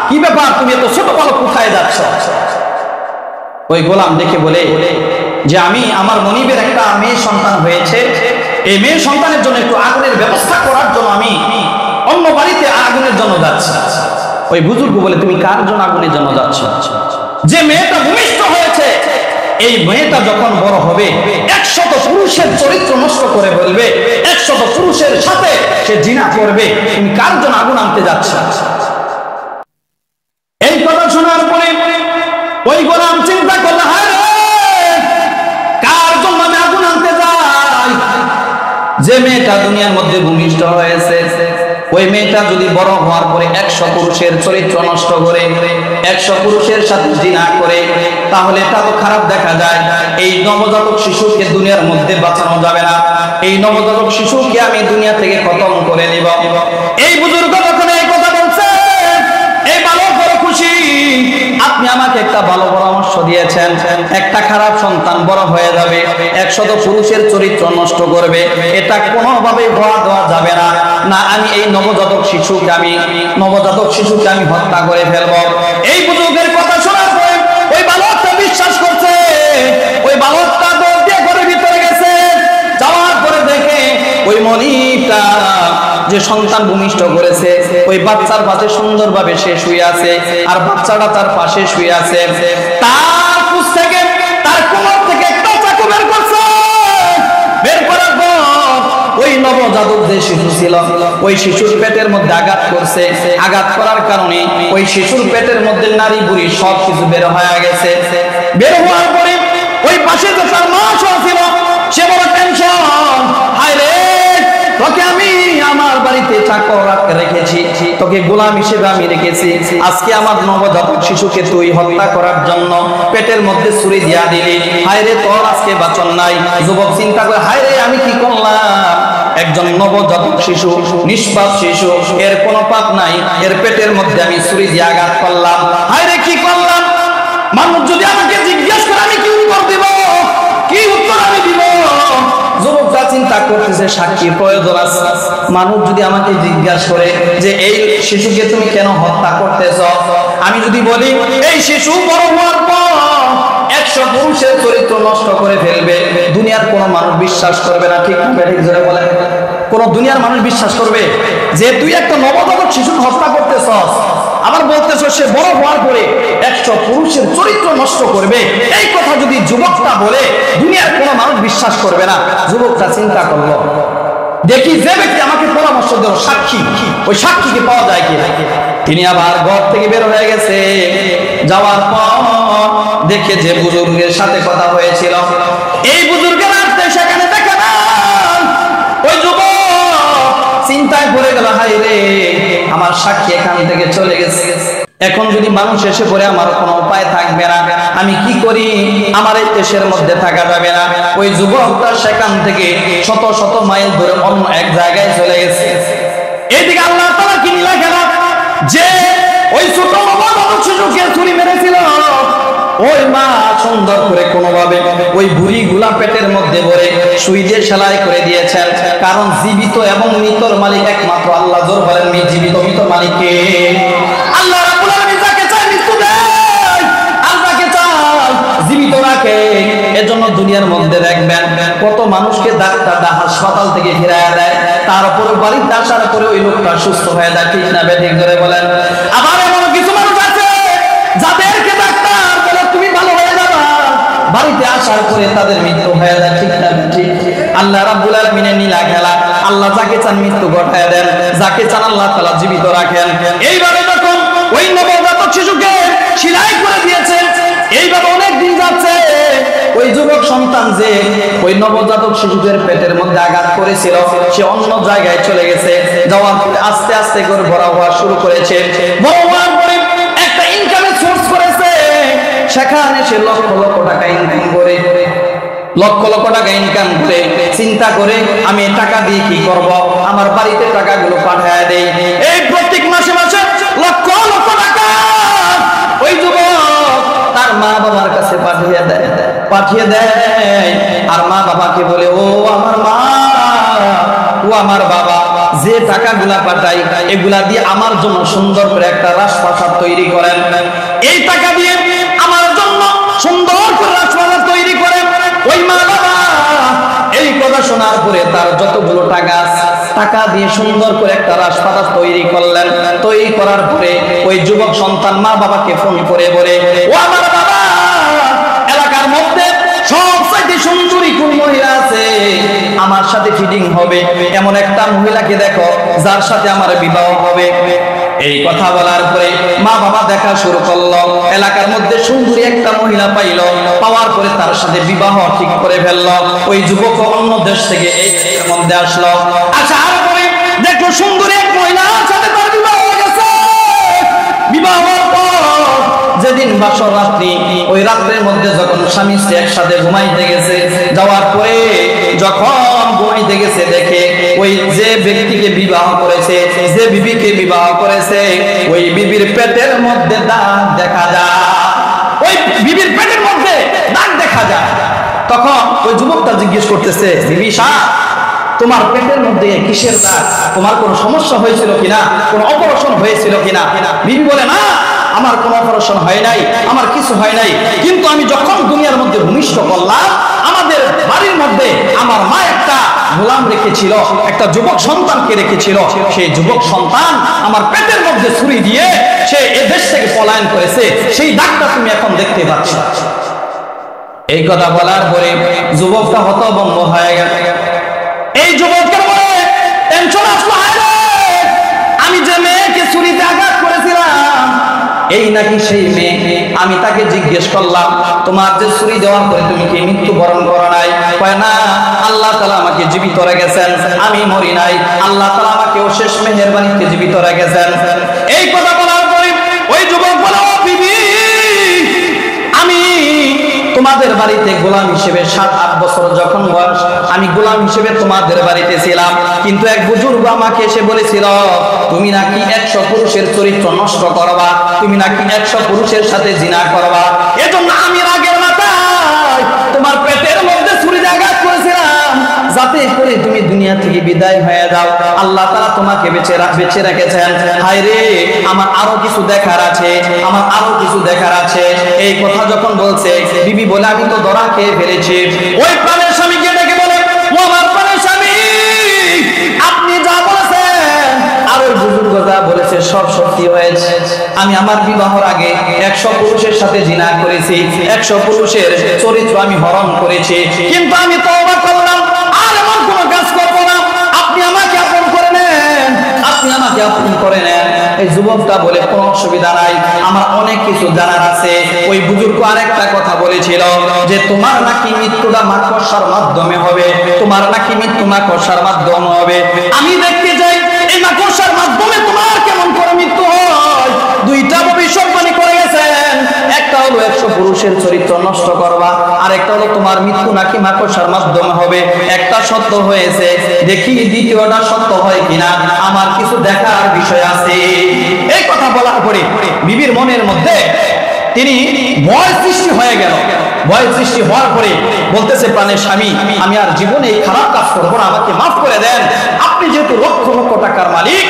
কি ব্যাপার, তুমি এত ছোট বালক কোথায় যাচ্ছ? ওই গোলাম দেখে বলে যে, আমি আমার মনিবের একটা মেয়ে সন্তান হয়েছে, এই মেয়ে সন্তানের জন্য একটু আগুনের ব্যবস্থা করার জন্য আমি অন্য বাড়িতে আগুনের জন্য যাচ্ছি। ওই বুজুর্গ বলে, তুমি কার জন্য আগুনের জন্য যাচ্ছ? যে মেয়েটা ভূমিষ্ঠ হয়েছে, এই মেয়েটা যখন বড় হবে 100 পুরুষের চরিত্র নষ্ট করে ফেলবে, 100 পুরুষের সাথে সে জিনা করবে, তুমি কার জন্য আগুন আনতে যাচ্ছ? এই কথা শোনার পরে ওই গোলাম চিন্তা করলো, হায় রে, কার জন্য আমি আগুন আনতে যাই? যে মেয়েটা দুনিয়ার মধ্যে ভূমিষ্ঠ হয়েছে, ওই মেয়েটা যদি বড় হওয়ার পরে 100 পুরুষের চরিত্র নষ্ট করে, 100 পুরুষের সাথে জিনা করে, তাহলে এটা তো খারাপ দেখা যায়। এই নবজাতক শিশুকে দুনিয়ার মধ্যে বাঁচানো যাবে না, এই নবজাতক শিশুকে আমি দুনিয়া থেকে খতম করে নিব। এই বুজুর্গ যখন এই কথা বলছে, এই বালক বড় খুশি, আপনি আমাকে একটা ভালো পরামর্শ দিয়েছেন, একটা খারাপ সন্তান বড় হয়ে যাবে, 100 পুরুষের চরিত্র নষ্ট করবে, এটা কোনোভাবে হওয়া দেওয়া যাবে না। না, আমি এই নবজাতক শিশুকে আমি হত্যা করে ফেলবো। এই বুজুর্গের কথা শোনার পরে ওই বালকটা বিশ্বাস করছে। ওই বালকটা দৌড় দিয়ে ঘরের ভিতরে গেছে, যাওয়ার পরে দেখে ওই মনিবটা যে সন্তান ভূমিষ্ঠ করেছে, ওই বাচ্চার পাশে সুন্দরভাবে সে শুয়ে আছে, আর বাচ্চাটা তার পাশে শুয়ে আছে। তার কুচ থেকে, তার কোমর থেকে একটা চাকু বের করছে। বের করার পর ওই নবজাতক যে শিশু ছিল, ওই শিশুর পেটের মধ্যে আঘাত করছে। আঘাত করার কারণে ওই শিশুর পেটের মধ্যে নারী বুড়ি সব কিছু বের হয়ে গেছে। বের হওয়ার পরে ওই পাশে যে তার মা ছিল, সে বড় টেনশন, হায় রে, তোকে আমি আমার বাড়িতে চাকর রেখেছি, তোকে গোলাম হিসেবে আমি রেখেছি, আজকে আমার নবজাতক শিশুকে তুই হত্যা করার জন্য পেটের মধ্যে ছুরি দিয়া দিলি, হায় রে, তোর আজকে বাঁচন নাই। যুবক চিন্তা করে, হায় রে, আমি কি করলাম? একজন নবজাতক শিশু, নিষ্পাপ শিশু, এর কোনো পাপ নাই, এর পেটের মধ্যে আমি ছুরি দিয়ে আঘাত করলাম। হায় রে, কি করলাম? মানুষ যদি আমাকে জিজ্ঞেস করে আমি কি উত্তর দিব, কি উত্তর আমি দিব? যুবকরা চিন্তা করতেছে সাক্ষী প্রয়োজন আছে। মানুষ যদি আমাকে জিজ্ঞাসা করে যে এই শিশুকে তুমি কেন হত্যা করতেছ, আমি যদি বলি এই শিশু বড় হওয়ার পর 100 পুরুষের চরিত্র নষ্ট করে ফেলবে, দুনিয়ার কোনো মানুষ বিশ্বাস করবে না। ঠিক ঠিক ধরে বলেন, কোন দুনিয়ার মানুষ বিশ্বাস করবে যে তুই একটা নবজাতক শিশুকে হত্যা করতেছস, আবার বলতেছ সে বড় হওয়ার পরে 100 পুরুষের চরিত্র নষ্ট করবে? এই কথা যদি যুবকটা বলে, দুনিয়ার কোনো মানুষ বিশ্বাস করবে না। যুবকটা চিন্তা করলো, দেখি যে ব্যক্তি আমাকে পরামর্শ দিল সাক্ষী, ওই সাক্ষীকে পাওয়া যায় কি? তিনি আবার ঘর থেকে বের হয়ে গেছে। যাওয়ার পর দেখে যে বুজুর্গের সাথে কথা হয়েছিল, এই বুজুর্গের আসতে সেখানে দেখে না। ওই যুবক চিন্তায় পড়ে গেল, হাই রে, আমার সাক্ষী এখান থেকে চলে গেছে। এখন যদি মানুষ এসে পড়ে আমার কোনো উপায় থাকবে না, আমি কি করি? আমার এই দেশের মধ্যে থাকা যাবে না। ওই যুবকটা সেখান থেকে শত শত মাইল ধরে অন্য এক জায়গায় চলে গেছে। এদিকে আল্লাহ তাআলা কি নিলা খেলা, যে ওই ছোট নবজাতক শিশুকে ছুরি মেরেছিল, ওই মা সুন্দর করে কোনোভাবে ওই বুড়ি গুলা পেটের মধ্যে ভরে সুই দিয়ে সেলাই করে দিয়েছেন। কারণ জীবিত এবং মৃতর মালিক একমাত্র আল্লাহ। জোর বলেন, জীবিত মৃত মালিককে আল্লাহ রাব্বুল আলামিন। যাকে চায় মৃত্যু দেয়, আর যাকে চায় জীবিত রাখে। এজন্য দুনিয়ার মধ্যে দেখবেন কত মানুষকে ডাক্তাররা হাসপাতাল থেকে ফিরাইয়া দেয়, তারপরে বাড়িতে আসার পরে ওই লোকটা সুস্থ হয়ে যায়। ঠিক না বেঠিক ধরে বলেন? আবার এমন কিছু মানুষ আছে যাদেরকে ডাক্তার বলে তুমি ভালো হয়ে যাবা, বাড়িতে আসার পরে তাদের মৃত্যু হয়ে যায়। ঠিক না ঠিক? আল্লাহ রাব্বুল আলামিনের নীলা খেলা। আল্লাহ যাকে চান মৃত্যু ঘটায় দেন, যাকে চান আল্লাহ তাআলা জীবিত রাখেন। এইভাবে যখন ওই নবজাতক শিশুকে সেলাই করে দিয়েছে, এইভাবে অনেক দিন যাচ্ছে। ওই যুবক সন্তান যে ওই নবজাতক শিশুদের পেটের মধ্যে আঘাত করেছিল, সে অন্য জায়গায় চলে গেছে। যাওয়ার পরে আস্তে আস্তে করে বড় হওয়া শুরু করেছে। বড় হওয়ার পরে একটা ইনকামের সোর্স করেছে, সেখানে সে লক্ষ লক্ষ টাকা ইনকাম করে, লক্ষ লক্ষ টাকা ইনকাম করে চিন্তা করে আমি টাকা দিয়ে কি করব, আমার বাড়িতে টাকাগুলো পাঠায় দেই। এই প্রত্যেক মাসে মাসে লক্ষ লক্ষ টাকা ওই যুবক তার মা বাবার কাছে পাঠিয়ে দেয়। আর মা বাবাকে বলে, ও আমার মা, ও আমার বাবা, যে টাকাগুলা পাঠাই এগুলা দিয়ে আমার জন্য সুন্দর করে একটা রাজপ্রাসাদ তৈরি করেন। এই টাকা দিয়ে আমার জন্য সুন্দর করে রাজপ্রাসাদ তৈরি করেন। ওই মা বাবা এই কথা শোনার পরে তার যতগুলো টাকা দিয়ে সুন্দর করে একটা রাজপ্রাসাদ তৈরি করলেন। তৈরি করার পরে ওই যুবক সন্তান মা বাবাকে ফোন করে বলে, ও আমার বাবা, এলাকার মধ্যে সবচেয়ে সুন্দরী কোন মহিলা আছে, আমার সাথে ফিটিং হবে এমন একটা মহিলাকে দেখো, যার সাথে আমার বিবাহ হবে। এই কথা বলার পরে মা বাবা দেখা শুরু করলো। এলাকার মধ্যে সুন্দরী একটা মহিলা পাইলো, পাওয়ার পরে তার সাথে বিবাহ ঠিক করে ফেললো। ওই যুবক অন্য দেশ থেকে এই দেশের মধ্যে আসলো। আসার পরে দেখলো সুন্দরী এক মহিলার সাথে তার বিবাহ হয়ে গেছে। বিবাহ হওয়ার পর যেদিন বাসর রাত্রি, ওই রাত্রের মধ্যে যখন স্বামী স্ত্রী একসাথে ঘুমাইতে গেছে, যাওয়ার পরে যখন ঘুমাইতে গেছে দেখে ওই যে ব্যক্তিকে বিবাহ করেছে, যে বিবিকে বিবাহ করেছে, ওই বিবির পেটের মধ্যে দাগ দেখা যায়। ওই বিবির পেটের মধ্যে দাগ দেখা যায়। তখন ওই যুবকটা জিজ্ঞেস করতেছে, বিবি সাহ, তোমার পেটের মধ্যে কিসের দাগ? তোমার কোনো সমস্যা হয়েছিল কিনা, কোনো অপারেশন হয়েছিল কিনা? বিবি বলে, না, আমার কোনো অপারেশন হয় নাই, আমার কিছু হয় নাই। কিন্তু আমি যখন দুনিয়ার মধ্যে ভূমিষ্ঠ করলাম, আমাদের বাড়ির মধ্যে আমার মা একটা গোলাম রেখেছিল, একটা যুবক সন্তানকে রেখেছিল। সেই যুবক সন্তান আমার পেটের মধ্যে ছুরি দিয়ে সে এদেশ থেকে পলায়ন করেছে। সেই দাগটা তুমি এখন দেখতে পাচ্ছ। এই কথা বলার পরে যুবকটা হতভম্ব হয়ে গেল। এই যুবকের মনে টেনশন আসলো, আমি যে মেয়েকে ছুরিতে আঘাত করেছিলাম এই নাকি সেই মেয়ে। আমি তাকে জিজ্ঞেস করলাম, তোমার যে ছুরি দেওয়ার পরে তুমি কি মৃত্যুবরণ করো নাই? কয় না, আল্লাহ তাআলা আমাকে জীবিত রেখেছেন, আমি মরি নাই। আল্লাহ তাআলা আমাকে শেষ মেহেরবানিতে জীবিত রেখেছেন। এই কথা বলার পরে ওই যুবক বলে, ও বিবি, আমি তোমাদের বাড়িতে গোলাম হিসেবে 7-8 বছর যখন বয়স, আমি গোলাম হিসেবে তোমাদের বাড়িতে ছিলাম। কিন্তু এক বুজুর্গ আমাকে এসে বলেছিল, তুমি নাকি 100 পুরুষের চরিত্র নষ্ট করবা, তুমি নাকি 100 পুরুষের সাথে জিনা করবা। এজন্য আমি রাগের মাথায় তোমার পেটের মধ্যে ছুরি আঘাত করেছিলাম, যাতে করে তুমি দুনিয়া থেকে বিদায় হয়ে যাও। আল্লাহ তাআলা তোমাকে বেঁচে রেখেছেন। হায় রে, আমার আরো কিছু দেখার আছে, আমার আরো কিছু দেখার আছে। এই কথা যখন বলছে, বিবি বলে, আমি তো ধরা খেয়ে ফেলেছি। ওই প্রাণের স্বামীকে ডেকে বলে, ও আমার প্রাণের স্বামী, আপনি যা বলেছেন আর ওই বুজুর্গ যা বলেছে সব সত্যি হয়েছে। আমি আমার বিবাহর আগে 100 পুরুষের সাথে জিনা করেছি, 100 পুরুষের চরিত্র আমি হরণ করেছি, কিন্তু আমি তওবা করলাম, আর এমন কোনো কাজ করব না। আপনি আমাকে আপন করে নেন, আপনি আমাকে আপন করে নেন। এই যুবকটা বলে, কোনো অসুবিধা নাই, আমার অনেক কিছু জানার আছে। ওই বুজুর্গ আরেকটা কথা বলেছিল যে তোমার নাকি মৃত্যুটা মাকড়সার মাধ্যমে হবে, তোমার নাকি মৃত্যু মাকড়সার মাধ্যমে হবে। আমি দেখতে যাই এই মাকড়সার মাধ্যমে তোমার কেমন করে মৃত্যু হয়। দুইটা ভবিষ্যৎবাণী করে গেছেন, একটা হলো 100 পুরুষের চরিত্র নষ্ট করবা, আর একটা হলো তোমার মৃত্যু নাকি মাকড়সার মাধ্যমে হবে। একটা সত্য হয়েছে, দেখি দ্বিতীয়টা সত্য হয় কিনা, আমার কিছু দেখার বিষয় আছে। এই কথা বলার পরে বিবির মনের মধ্যে তিনি ভয় সৃষ্টি হয়ে গেল। ভয় সৃষ্টি হওয়ার পরে বলতেছে, প্রাণের স্বামী, আমি আর জীবনে এই খারাপ কাজ করবো না, আমাকে মাফ করে দেন। আপনি যেহেতু লক্ষ লক্ষ টাকার মালিক,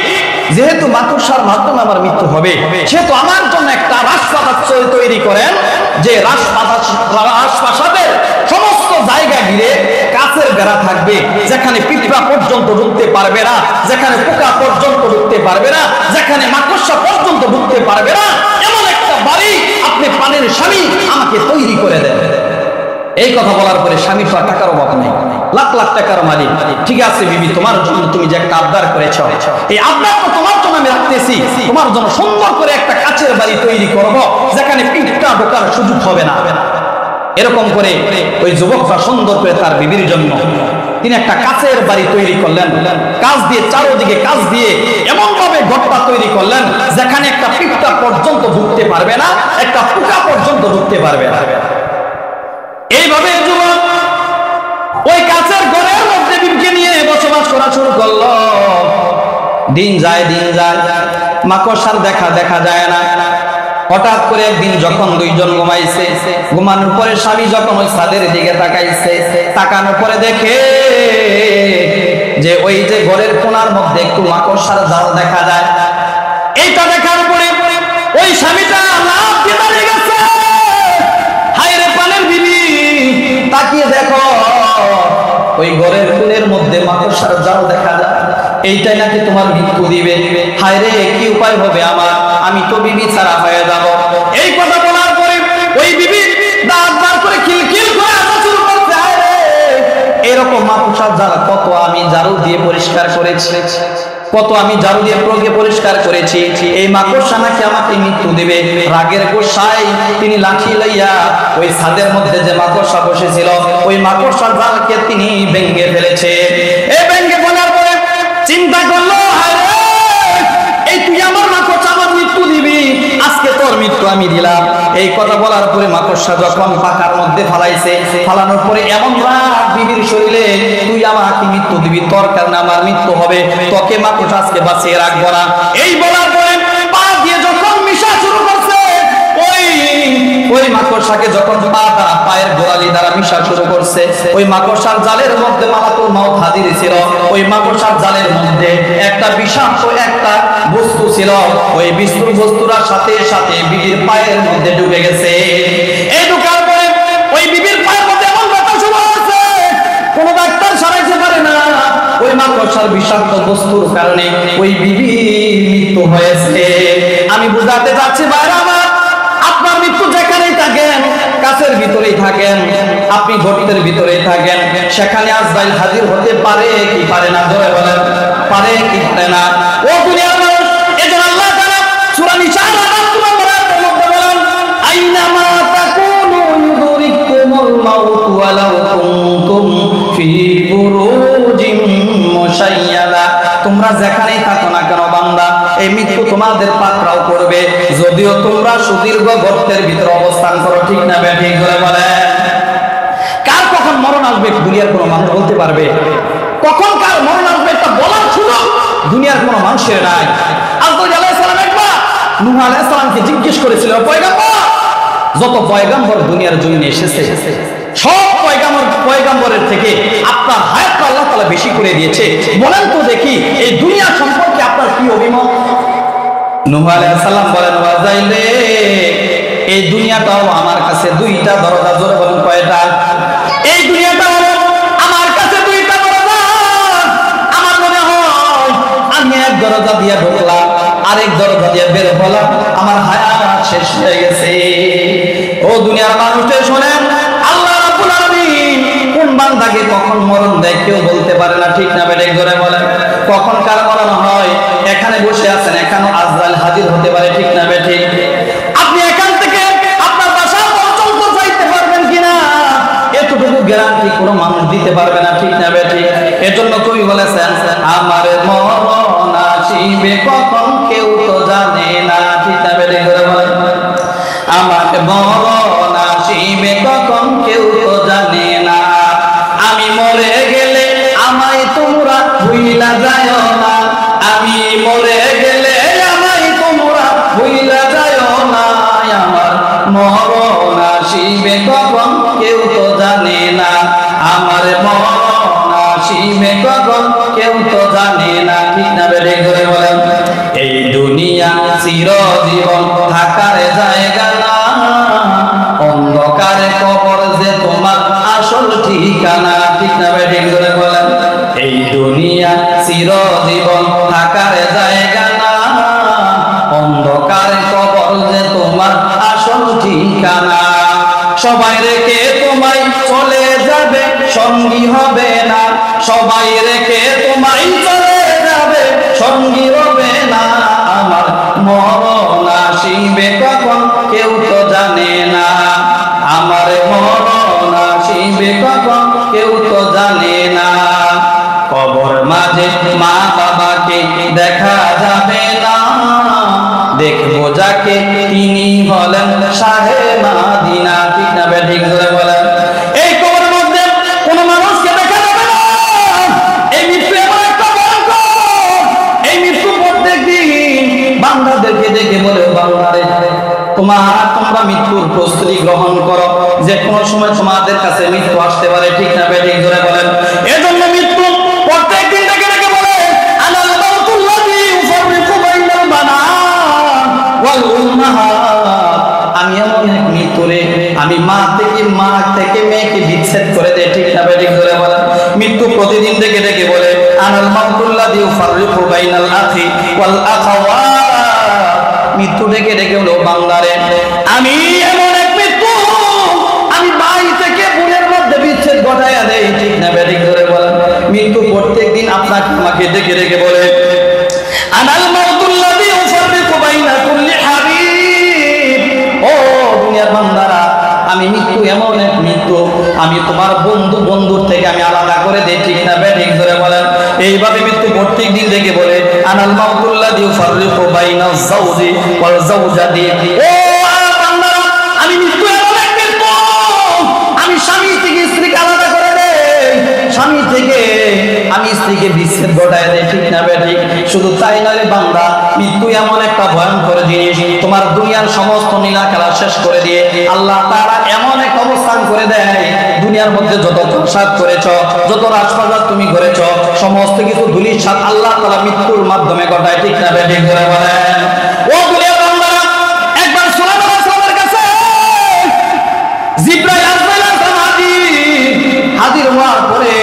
যেহেতু মাকড়সার মাধ্যমে আমার মৃত্যু হবে, সেহেতু আমার জন্য একটা রাজপ্রাসাদ তৈরি করেন, যে রাজপ্রাসাদের সমস্ত জায়গা ঘিরে কাচের বেড়া থাকবে, যেখানে পিঁপড়া পর্যন্ত ঢুকতে পারবে না, যেখানে পোকা পর্যন্ত ঢুকতে পারবে না, যেখানে মাকড়সা পর্যন্ত ঢুকতে পারবে না, এমন একটা বাড়ি আপনি প্রাণের স্বামী আমাকে তৈরি করে দেন। এই কথা বলার পরে স্বামীর টাকার অভাব নেই, লাখ লাখ টাকার মালিক। ঠিক আছে বিবি, তোমার জন্য তুমি যে একটা আবদার করেছ, এই আবদার তো তোমার জন্য আমি রাখতেছি। তোমার জন্য সুন্দর করে একটা কাচের বাড়ি তৈরি করব, যেখানে পিঁপড়া ঢোকার সুযোগ হবে না। এরকম করে ওই যুবকটা সুন্দর করে তার বিবির জন্য তিনি একটা কাচের বাড়ি তৈরি করলেন। কাচ দিয়ে, চারদিকে কাচ দিয়ে এমন ভাবে ঘরটা তৈরি করলেন, যেখানে একটা পিঁপড়া পর্যন্ত ঢুকতে পারবে না, একটা পোকা পর্যন্ত ঢুকতে পারবে না। এইভাবে যুবক ওই কাচের ঘরের মধ্যে বিবিকে নিয়ে বসবাস করা শুরু করলো। দিন যায়, মাকড়সার দেখা যায় না। হঠাৎ করে একদিন যখন দুইজন ঘুমাইছে, ঘুমানোর পরে স্বামী যখন ওই ছাদের দিকে তাকাইছে, তাকানোর পরে দেখে যে ওই যে ঘরের কোণার মধ্যে একটু মাকড়সার জাল দেখা যায়। এইটা দেখার পরে ওই স্বামীটা লাফ দিয়ে দাঁড়িয়ে গেছে। হায় রে প্রাণের বিবি, তাকিয়ে দেখো ওই ঘরের কোণের মধ্যে মাকড়সার জাল দেখা যায়, এইটাই নাকি তোমার মৃত্যু দিবে। হায় রে, কি উপায় হবে আমার, আমি তো বিবি ছাড়া হয়ে যাব। এই কথা বলার পরে ওই বিবি দাঁত বার করে খিলখিল করে আসা শুরু করছে। হায় রে, এরকম মাকড়সার জাল কত আমি ঝাড়ু দিয়ে পরিষ্কার করেছি, কত আমি ঝাড়ু দিয়ে পরিষ্কার করেছি, এই মাকড়সা নাকি আমাকে মৃত্যু দিবে। রাগের গোসাই তিনি লাঠি লইয়া ওই ছাদের মধ্যে যে মাকড়সা বসেছিল, ওই মাকড়সার জালকে তিনি ভেঙে ফেলেছে। এই ভেঙে ফেলার পরে চিন্তা করলো, এই তুই আমার মাকড়সা আমার মৃত্যু দিবি, আজকে তোর মৃত্যু আমি দিলাম। এই কথা বলার পরে মাকড়সা যখন পাকার মধ্যে ফালাইছে, ফালানোর পরে এমন রাগ বিবির শরীরে, তুই আমাকে মৃত্যু দিবি, তোর কারণে আমার মৃত্যু হবে, তোকে মাকড়সা আজকে বাঁচিয়ে রাখবো না। এই বলার পরে পা দিয়ে যখন মিশা শুরু করছে, ওই মাকড়সাকে যখন পায়ের গোড়ালি দ্বারা মিশা শুরু করছে, ওই মাকড়সার জালের মধ্যে মালাকুল মাউত হাজির ছিল। ওই মাকড়সার জালের মধ্যে একটা বিষাক্ত একটা বস্তু ছিল, ওই বিষাক্ত বস্তুটার সাথে সাথে বিবির পায়ের মধ্যে ঢুকে গেছে। এই ঢোকার পরে ওই বিবির পায়ের মধ্যে এমন ব্যথা শুরু হয়েছে, কোনো ডাক্তার সারাইতে পারে না। ওই মাকড়সার বিষাক্ত বস্তুর কারণে ওই বিবির মৃত্যু হয়েছে। আমি বুঝাতে চাচ্ছি ভাইরা আমার, আপনার মৃত্যু যেখানেই থাকেন, কাছের ভিতরেই থাকেন, আপনি গর্তের ভিতরেই থাকেন, সেখানে আজরাইল হাজির হতে পারে কি পারে না, জোরে বলেন, পারে কি পারে না। ও দুনিয়ার মানুষ, এজন্য আল্লাহ তাআলা সূরা নিসার 88 মধ্যে বলেন, আইনামা তাকুনু ইউদরিকুমুল মাউত ওয়ালাউ কুনতুম ফি বুরুজিম মুশাইয়াদা। তোমরা যেখানেই থাকো না কেন বান্দা, এই মৃত্যু তোমাদের পাকড়াও করবে, যদিও তোমরা সুদীর্ঘ গর্তের ভিতরে অবস্থান করো। ঠিক না বেঠিক করে বলেন? কখন মরণ আসবে দুনিয়ার কোনো মানুষ বলতে পারবে? কখন কার মরণ আসবে এটা বলার সুযোগ দুনিয়ার কোনো মানুষের নাই। আজরাইল আলাইহিস সালাম একবার নূহ আলাইহিস সালামকে জিজ্ঞেস করেছিল, পয়গম্বর, যত পয়গম্বর দুনিয়ার জমিনে এসেছে সব পয়গম্বরের থেকে আপনার হায়াত আল্লাহ তাআলা বেশি করে দিয়েছে, বলেন তো দেখি এই দুনিয়া সম্পর্কে আপনার কি অভিমত? নূহ আলাইহিস সালাম বলেন, আজরাইল, এই দুনিয়াটাও আমার কাছে দুইটা দরজা। জোরে বলেন কয়টা? এই দুনিয়াটা হলো আমার কাছে দুইটা দরজা। আমার মনে হয় আমি এক দরজা দিয়ে ঢুকলাম, আরেক দরজা দিয়ে বের হলাম, আমার হায়াত শেষ হয়ে গেছে। ও দুনিয়ার মানুষদের শোনেন, আল্লাহ রাব্বুল আলামিন কোন বান্দাকে কখন মরণ দেয় কেউ বলতে পারে না, ঠিক না বেঠিক? জোরে বলেন, কখন কার মরণ হয়? এখানে বসে আছেন, এখানেও আজরাইল হাজির হতে পারে, ঠিক না বেঠিক? আপনি এখান থেকে আপনার বাসা পর্যন্ত যাইতে পারবেন কিনা এতটুকু গ্যারান্টি কোনো মানুষ দিতে পারবে না, ঠিক না বেঠিক? এজন্য কবি বলেছেন, আমার মরণ আসিবে কখন কেউ তো জানে না, ঠিক না বেঠিক? জোরে বলেন, আমার মরণ আসিবে কখন কেউ তো জানে না। আমি মরে গেলে আমায় তোমরা ভুইলা যায়ও না, আমি মরে গেলে আমায় তোমরা ভুইলা যায়ও না। আমার মরণ আসিবে কখন কেউ তো জানে না, আমার মরণ আসিবে কখন কেউ তো জানে না, ঠিক না বেঠিক? করে বলেন, এই দুনিয়া চিরজীবন থাকার জায়গা না, অন্ধকারে কবর যে তোমার আসল ঠিকানা, ঠিক না বেঠিক? করে বলেন, এই দুনিয়া চিরজীবন থাকার জায়গা না, অন্ধকারে কবর যে তোমার আসল ঠিকানা। সবাই রেখে তোমায় চলে যাবে, সঙ্গী হবে না, সবাই রেখে তোমায় চলে যাবে, সঙ্গী হবে না। আমার মরণ আসিবে কখন কেউ তো জানে না, আমার মরণ আসিবে কখন কেউ তো জানে না। কবর মাঝে মা বাবাকে দেখা যাবে না, দেখবো যাকে তিনি হলেন শাহে মাদিনা, ঠিক না বেঠিক? করে বলেন, এই কবরের মধ্যে কোন মানুষকে দেখা যাবে না। এই মৃত্যু এমন একটা ভয়ঙ্কর, এই মৃত্যু প্রত্যেকদিন বান্দাদেরকে দেখে বলে, বান্দারে তোমরা মৃত্যুর প্রস্তুতি গ্রহণ করো, যে কোনো সময় তোমাদের কাছে মৃত্যু আসতে পারে, ঠিক না বেঠিক? জোরে বলেন, এজন্য মৃত্যু প্রত্যেকদিন দেখে দেখে বলে, আনাল মাউতুল্লাযী ইউফাররিকু বাইনাল বানাত ওয়াল উম্মাহাত। আমি এমন এক মৃত্যু রে, আমি মা থেকে মেয়েকে বিচ্ছেদ করে দেয়, ঠিক না বেঠিক? জোরে বলেন, মৃত্যু প্রতিদিন দেখে দেখে বলে, আনাল মাউতুল্লাযী ইউফাররিকু বাইনাল আখি ওয়াল আখাওয়াত। মৃত্যু ডেকে ডেকে হলো, বান্দারে আমি এমন এক মৃত্যু, আমি ভাই থেকে বোনের মধ্যে বিচ্ছেদ ঘটাইয়া দেই, ঠিক না বেঠিক? করে বলেন, মৃত্যু প্রত্যেকদিন আপনাকে আমাকে ডেকে ডেকে বলে, আনাল মাউতুল্লাযী ইউফাররিকু বাইনা কুল্লি হাবিব। ও দুনিয়ার বান্দারা, আমি মৃত্যু এমন এক মৃত্যু, আমি তোমার বন্ধুর থেকে আমি আলাদা করে দেই, ঠিক না বেঠিক? করে বলেন, এইভাবে মৃত্যু প্রত্যেকদিন দেখে বলে, আনাল মাউতুল্লাযী ইউফাররিকু বাইনা যাওজি ওয়াল যাওজাতি। ও বান্দারা, আমি মৃত্যু এমন এক মৃত্যু, আমি স্বামী থেকে স্ত্রীকে আলাদা করে দেই, স্বামী থেকে আমি স্ত্রীকে বিচ্ছেদ ঘটায় দেই, ঠিক না বেঠিক? শুধু তাই নয় বান্দা, মৃত্যু এমন একটা ভয়ঙ্কর জিনিস, তোমার দুনিয়ার সমস্ত নীলা খেলা শেষ করে দিয়ে আল্লাহ তাআলা এমন এক অবস্থান করে দেয়, দুনিয়ার মধ্যে যত প্রসাদ করেছ, যত রাজপ্রাসাদ তুমি করেছ, সমস্ত কিছু ধুলিসাৎ আল্লাহ তাআলা মৃত্যুর মাধ্যমে ঘটায়, ঠিক না বেঠিক? করে বলেন, ও দুনিয়ার বান্দারা, একবার সুলাইমান আলাইহিস সালামের কাছে জিবরাইল হাজির হওয়ার পরে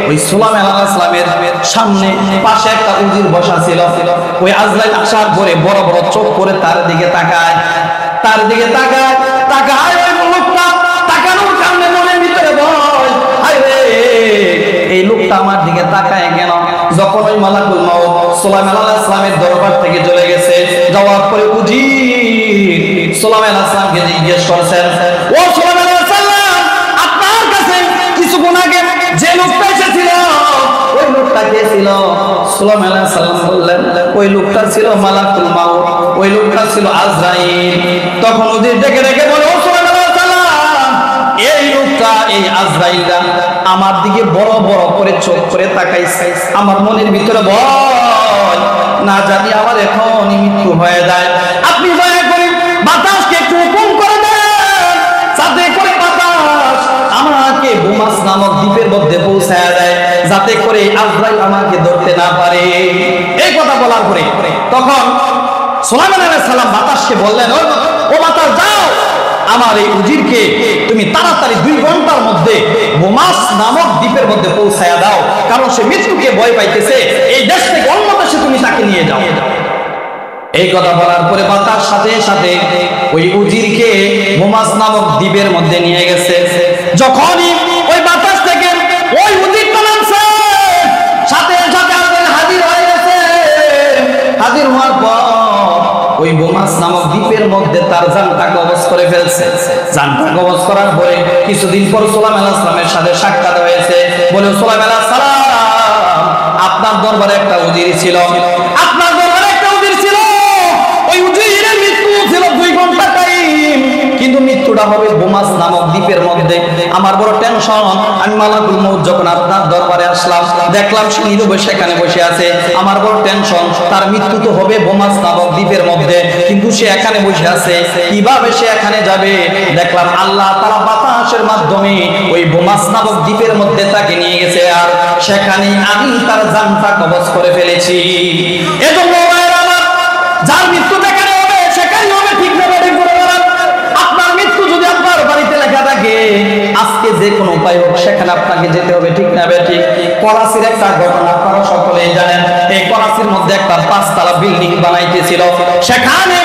ওই সুলাইমান আলাইহিস সালামের সামনে পাশে একটা উজির বসা ছিল। ওই আজরাইল আসার পরে বড় বড় চোখ করে তার দিকে তাকায়, ওই লোকটা তাকানোর কারণে মনের ভিতরে ভয়, হায় রে এই লোকটা আমার দিকে তাকায় কেন? যখন ওই মালাকুল মউত সুলাইমান আলাইহিস সালামের দরবার থেকে চলে গেছে, যাওয়ার পরে উজির সুলাইমান আলাইহিস সালামকে জিজ্ঞেস করছেন, ও সুলাইমান আলাইহিস সালাম, আপনার কাছে কিছুক্ষণ আগে যে লোকটা এসেছিল ওই লোকটা কে ছিল? সুলাইমান আলাইহিস সালাম বললেন, ওই লোকটা ছিল মালাকুল মউত, ওই লোকটা ছিল আজরাইল। তখন উজির ডেকে ডেকে বলে, ও সুলাইমান আলাইহিস সালাম, এই লোকটা ফেরেশতা এই আজরাইলরা আমার দিকে বড় বড় করে চোখ করে তাকাইছে। আমার মনের ভিতরে ভয়, না জানি আমার এখনই মৃত্যু হয়ে যায়। আপনি দয়া করে বাতাসকে একটু হুকুম করে দেন, যাতে করে বাতাস আমাকে বুমাস নামক দ্বীপের মধ্যে পৌঁছায় দেয়, যাতে করে আজরাইল আমাকে ধরতে না পারে। এই কথা বলার পরে তখন সুলাইমান আলাইহিস সালাম বাতাসকে বললেন, ও বাতাস যাও, আমার এই উজিরকে তুমি তাড়াতাড়ি 2 ঘন্টার মধ্যে বুমাস নামক দ্বীপের মধ্যে পৌঁছায়া দাও, কারণ সে মৃত্যুকে ভয় পাইতেছে, এই দেশ থেকে অন্য দেশে তুমি তাকে নিয়ে যাও। এই কথা বলার পরে বাতাস সাথে সাথে ওই উজিরকে বুমাস নামক দ্বীপের মধ্যে নিয়ে গেছে। যখনই ওই বাতাস থেকে ওই উজিরটা নামছে, সাথে সাথে হাজির হয়ে গেছে। হাজির হওয়ার পর ওই বুমাস নামক দ্বীপের মধ্যে তার জানটা কবজ করে ফেলছে। জানটা কবজ করার পরে কিছুদিন পর সুলাইমান আলাইহিস সালামের সাথে সাক্ষাৎ হয়েছে। বলে, সুলাইমান আলাইহিস সালাম, আপনার দরবারে একটা উজির ছিল, আপনার দরবারে একটা উজির ছিল, ওই উজিরের মৃত্যু ছিল 2 ঘন্টা টাইম, কিন্তু মৃত্যুটা হবে বুমাস নামক দ্বীপের মধ্যে। আমার বড় টেনশন। আমি মালাকুল মউত যখন আপনার দরবারে আসলাম, দেখলাম সে নীরবে সেখানে বসে আছে। আমার বড় টেনশন, তার মৃত্যু তো হবে বুমাস নামক দ্বীপের মধ্যে, কিন্তু সে এখানে বসে আছে, কিভাবে সে এখানে যাবে? দেখলাম আল্লাহ তাআলা বাতাসের মাধ্যমে ওই বুমাস নামক দ্বীপের মধ্যে তাকে নিয়ে গেছে, আর সেখানে আমি তার জানটা কবজ করে ফেলেছি। এজন্য যার মৃত্যু যেখানে হবে সেখানে হবে, ঠিক না? ঠিক করে বলেন। আপনার মৃত্যু যদি আপনার বাড়িতে লেখা থাকে, আজকে যে কোনো উপায় হোক সেখানে আপনাকে যেতে হবে, ঠিক না? ঠিক। করাচির একটা ঘটনা আপনারা সকলেই জানেন। এই করাচির মধ্যে একটা 5 তলা বিল্ডিং বানাইতেছিল, সেখানে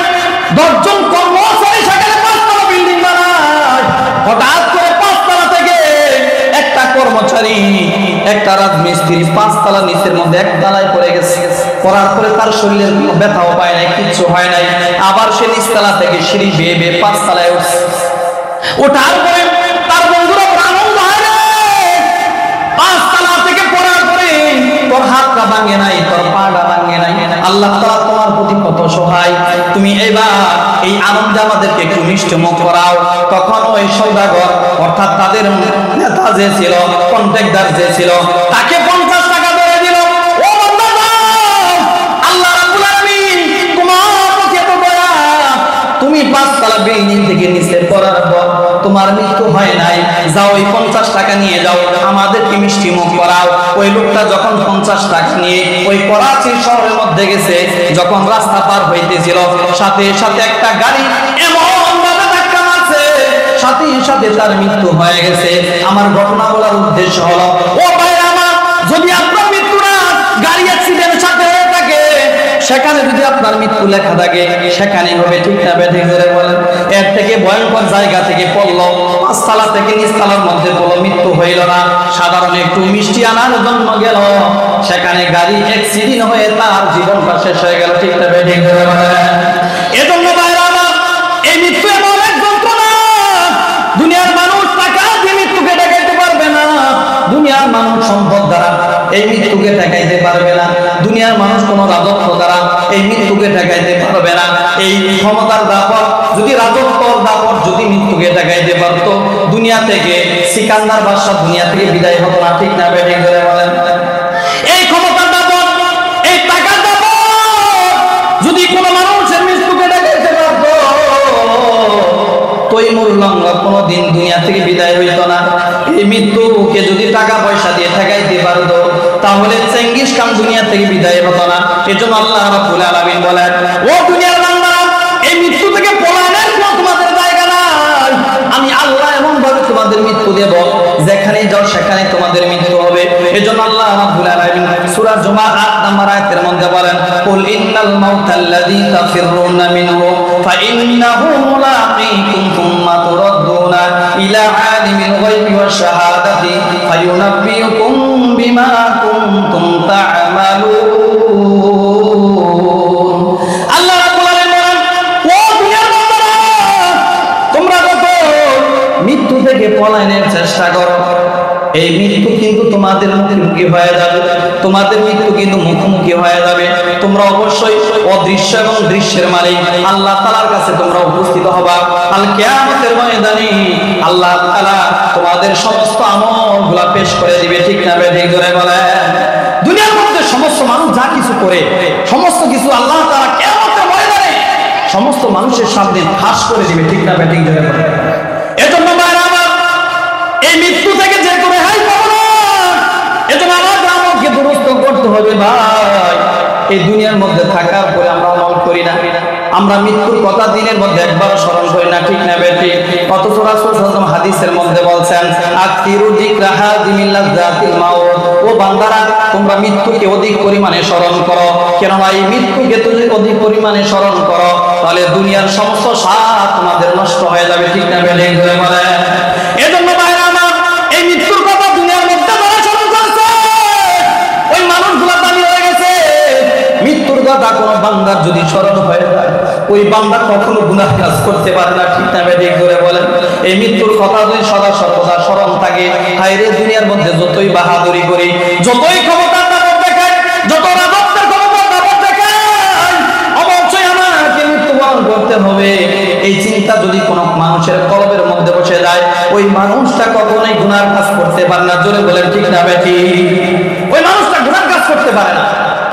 10 জন কর্মচারী সেখানে 5 তলা বিল্ডিং বানায়। হঠাৎ করে 5 তলা থেকে একটা কর্মচারী, একটা রাজমিস্ত্রি 5 তলা নিচের মধ্যে 1 তলায় পড়ে গেছে। পড়ার পরে তার শরীরের কোনো ব্যথাও পায় নাই, কিচ্ছু হয় নাই। আবার সে নিচতলা থেকে সিঁড়ি বেয়ে বেয়ে 5 তলায় উঠছে। ওঠার পরে তার বন্ধুরা আনন্দ হয় না, 5 তলা থেকে পড়ার পরে তোর হাতটা ভাঙে নাই, তোর পাটা ভাঙে নাই। আল্লাহ তাআলা তোমার প্রতি কত সহায়, তুমি এবার এই আনন্দে আমাদেরকে একটু মিষ্টিমুখ করাও। তখন ওই সওদাগর, অর্থাৎ তাদের নেতা যে ছিল, কন্ট্রাক্টর যে ছিল, তাকে 50 টাকা ধরে দিল। ও বান্দা, আল্লাহ রাব্বুল আলামিন তোমার প্রতি এত দয়া, তুমি 5 তলা বিল্ডিং থেকে নিচে পড়ার পর তোমার মৃত্যু হয় নাই, যাও ওই 50 টাকা নিয়ে যাও, আমাদেরকে মিষ্টি মুখ করাও। ওই লোকটা যখন 50 টাকা নিয়ে ওই করাচি শহরের মধ্যে গেছে, যখন রাস্তা পার হইতেছিল, সাথে সাথে একটা গাড়ি এমন ভাবে ধাক্কা মারছে, সাথে সাথে তার মৃত্যু হয়ে গেছে। আমার ঘটনা বলার উদ্দেশ্য হলো, ও ভাই আমার, যদি আপনার মৃত্যুটা গাড়ি অ্যাক্সিডেন্টের সাথে হয়ে থাকে, সেখানে যদি আপনার মৃত্যু লেখা থাকে, সেখানেই হবে, ঠিক না? ঠিক করে বলেন। এর থেকে ভয়ঙ্কর জায়গা থেকে পড়লো, 5 তলা থেকে নিচ তলার মধ্যে পড়লো, মৃত্যু হইল না, সাধারণ একটু মিষ্টি আনার জন্য গেল, সেখানে গাড়ি অ্যাক্সিডেন্ট হয়ে তার জীবনটা শেষ হয়ে গেল, ঠিক না? ঠিক করে বলেন। এজন্য ভাইরা আমার, এই মৃত্যু এমন এক যন্ত্রণা, দুনিয়ার মানুষ টাকা দিয়ে মৃত্যুকে ঠেকাইতে পারবে না, দুনিয়ার মানুষ সম্পদ দ্বারা এই মৃত্যুকে ঠেকাইতে পারবে না, দুনিয়ার মানুষ কোন রাজত্ব দ্বারা এই মৃত্যুকে ঠেকাইতে পারবে না। এই ক্ষমতার দাপট, যদি রাজত্বর দাপট যদি মৃত্যুকে ঠেকাইতে পারতো, দুনিয়া থেকে সিকান্দার বাদশা দুনিয়া থেকে বিদায় হতো না, ঠিক না? ঠিক করে বলেন। এই ক্ষমতার দাপট, এই টাকার দাপট যদি কোন মানুষের মৃত্যুকে ঠেকাইতে পারতো, তৈমুর লঙ্গ কোনদিন দুনিয়া থেকে বিদায় হইতো না। এই মৃত্যুকে যদি টাকা পয়সা দিয়ে ঠেকাইতে পারতো, তাহলে চেঙ্গিস খান দুনিয়া থেকে বিদায় হতো না। এজন্য আল্লাহ রাব্বুল আলামিন বলেন, ও দুনিয়ার বান্দারা, এই মৃত্যু থেকে পলায়নের কোনো তোমাদের জায়গা নাই। আমি আল্লাহ এমন ভাবে তোমাদের মৃত্যু দেব, যেখানে যাও সেখানে তোমাদের মৃত্যু হবে। এজন্য আল্লাহ রাব্বুল আলামিন সূরা জুমা 8 নম্বর আয়াতের মধ্যে বলেন, কুল ইন্নাল মাউতাল্লাযী তাফিররুনা মিনহু ফাইন্নাহু মুলাকীকুম সুম্মা তুরাদ্দুনা ইলা আলিমিল গায়বি ওয়াশ শাহাদাতি ফায়ুনাব্বিউকুম বিমা কুনতুম তা'মালুন। আল্লাহ রাব্বুল আলামিন বলেন, ও দুনিয়ার বান্দারা, তোমরা কত মৃত্যু থেকে পলায়নের চেষ্টা করো, এই মৃত্যু কিন্তু তোমাদের মুখোমুখি হয়ে যাবে, তোমাদের মৃত্যু কিন্তু মুখোমুখি হয়ে যাবে। তোমরা অবশ্যই অদৃশ্য এবং দৃশ্যের মালিক আল্লাহ তাআলার কাছে তোমরা উপস্থিত হবা কাল কিয়ামতের ময়দানে। আল্লাহ তাআলা তোমাদের সমস্ত আমলগুলো পেশ করে দিবে, ঠিক না বেঠিক জোরে বলেন। দুনিয়ার মধ্যে সমস্ত মানুষ যা কিছু করে সমস্ত কিছু আল্লাহ তাআলা কিয়ামতের ময়দানে সমস্ত মানুষের সামনে ফাঁস করে দিবে, ঠিক না বেঠিক জোরে বলেন। এজন্য ভাইরা আমার, এই মৃত্যু থেকে যে করে হাই পাবো না, এজন্য আমাদের আমলকে দুরস্ত করতে হবে। ভাই, এই দুনিয়ার মধ্যে থাকার পরে আমরা আমল করি না, আমরা মৃত্যুর কথা দিনের মধ্যে একবার স্মরণ করি না, ঠিক না বেঠিক। অথচ রাসূল সাল্লাল্লাহু আলাইহি ওয়াসাল্লাম হাদিসের মধ্যে বলছেন, আকসিরু যিকরা হাযিমিল লাযাতিল মাউত, ও বান্দারা তোমরা মৃত্যুকে অধিক পরিমাণে স্মরণ করো। কেননা এই মৃত্যুকে তুমি অধিক পরিমাণে স্মরণ করো তাহলে দুনিয়ার সমস্ত স্বাদ তোমাদের নষ্ট হয়ে যাবে, ঠিক না বেঠিক বলে। এজন্য ভাইরা আমার, এই মৃত্যুর কথা দুনিয়ার মধ্যে যারা স্মরণ করছে ওই মানুষগুলো দামি হয়ে গেছে। মৃত্যুর কথা কোনো বান্দার যদি স্মরণ হয়ে যায় ওই বান্দা কখনো গুনাহ কাজ করতে পারে না, ঠিক না বেঠিক করে বলেন। এই মৃত্যুর কথা যদি সদা সর্বদা স্মরণ থাকে, হায়রে দুনিয়ার মধ্যে যতই বাহাদুরি করি, যতই ক্ষমতার দাপট দেখাই, যত রাজত্বের ক্ষমতার দাপট দেখাই, অবশ্যই আমাকে মৃত্যুবরণ করতে হবে। এই চিন্তা যদি কোনো মানুষের কলবের মধ্যে বসে যায় ওই মানুষটা কখনোই গুনার কাজ করতে পারে না, জোরে বলেন ঠিক না বেঠিক। ওই মানুষটা গুনার কাজ করতে পারে না।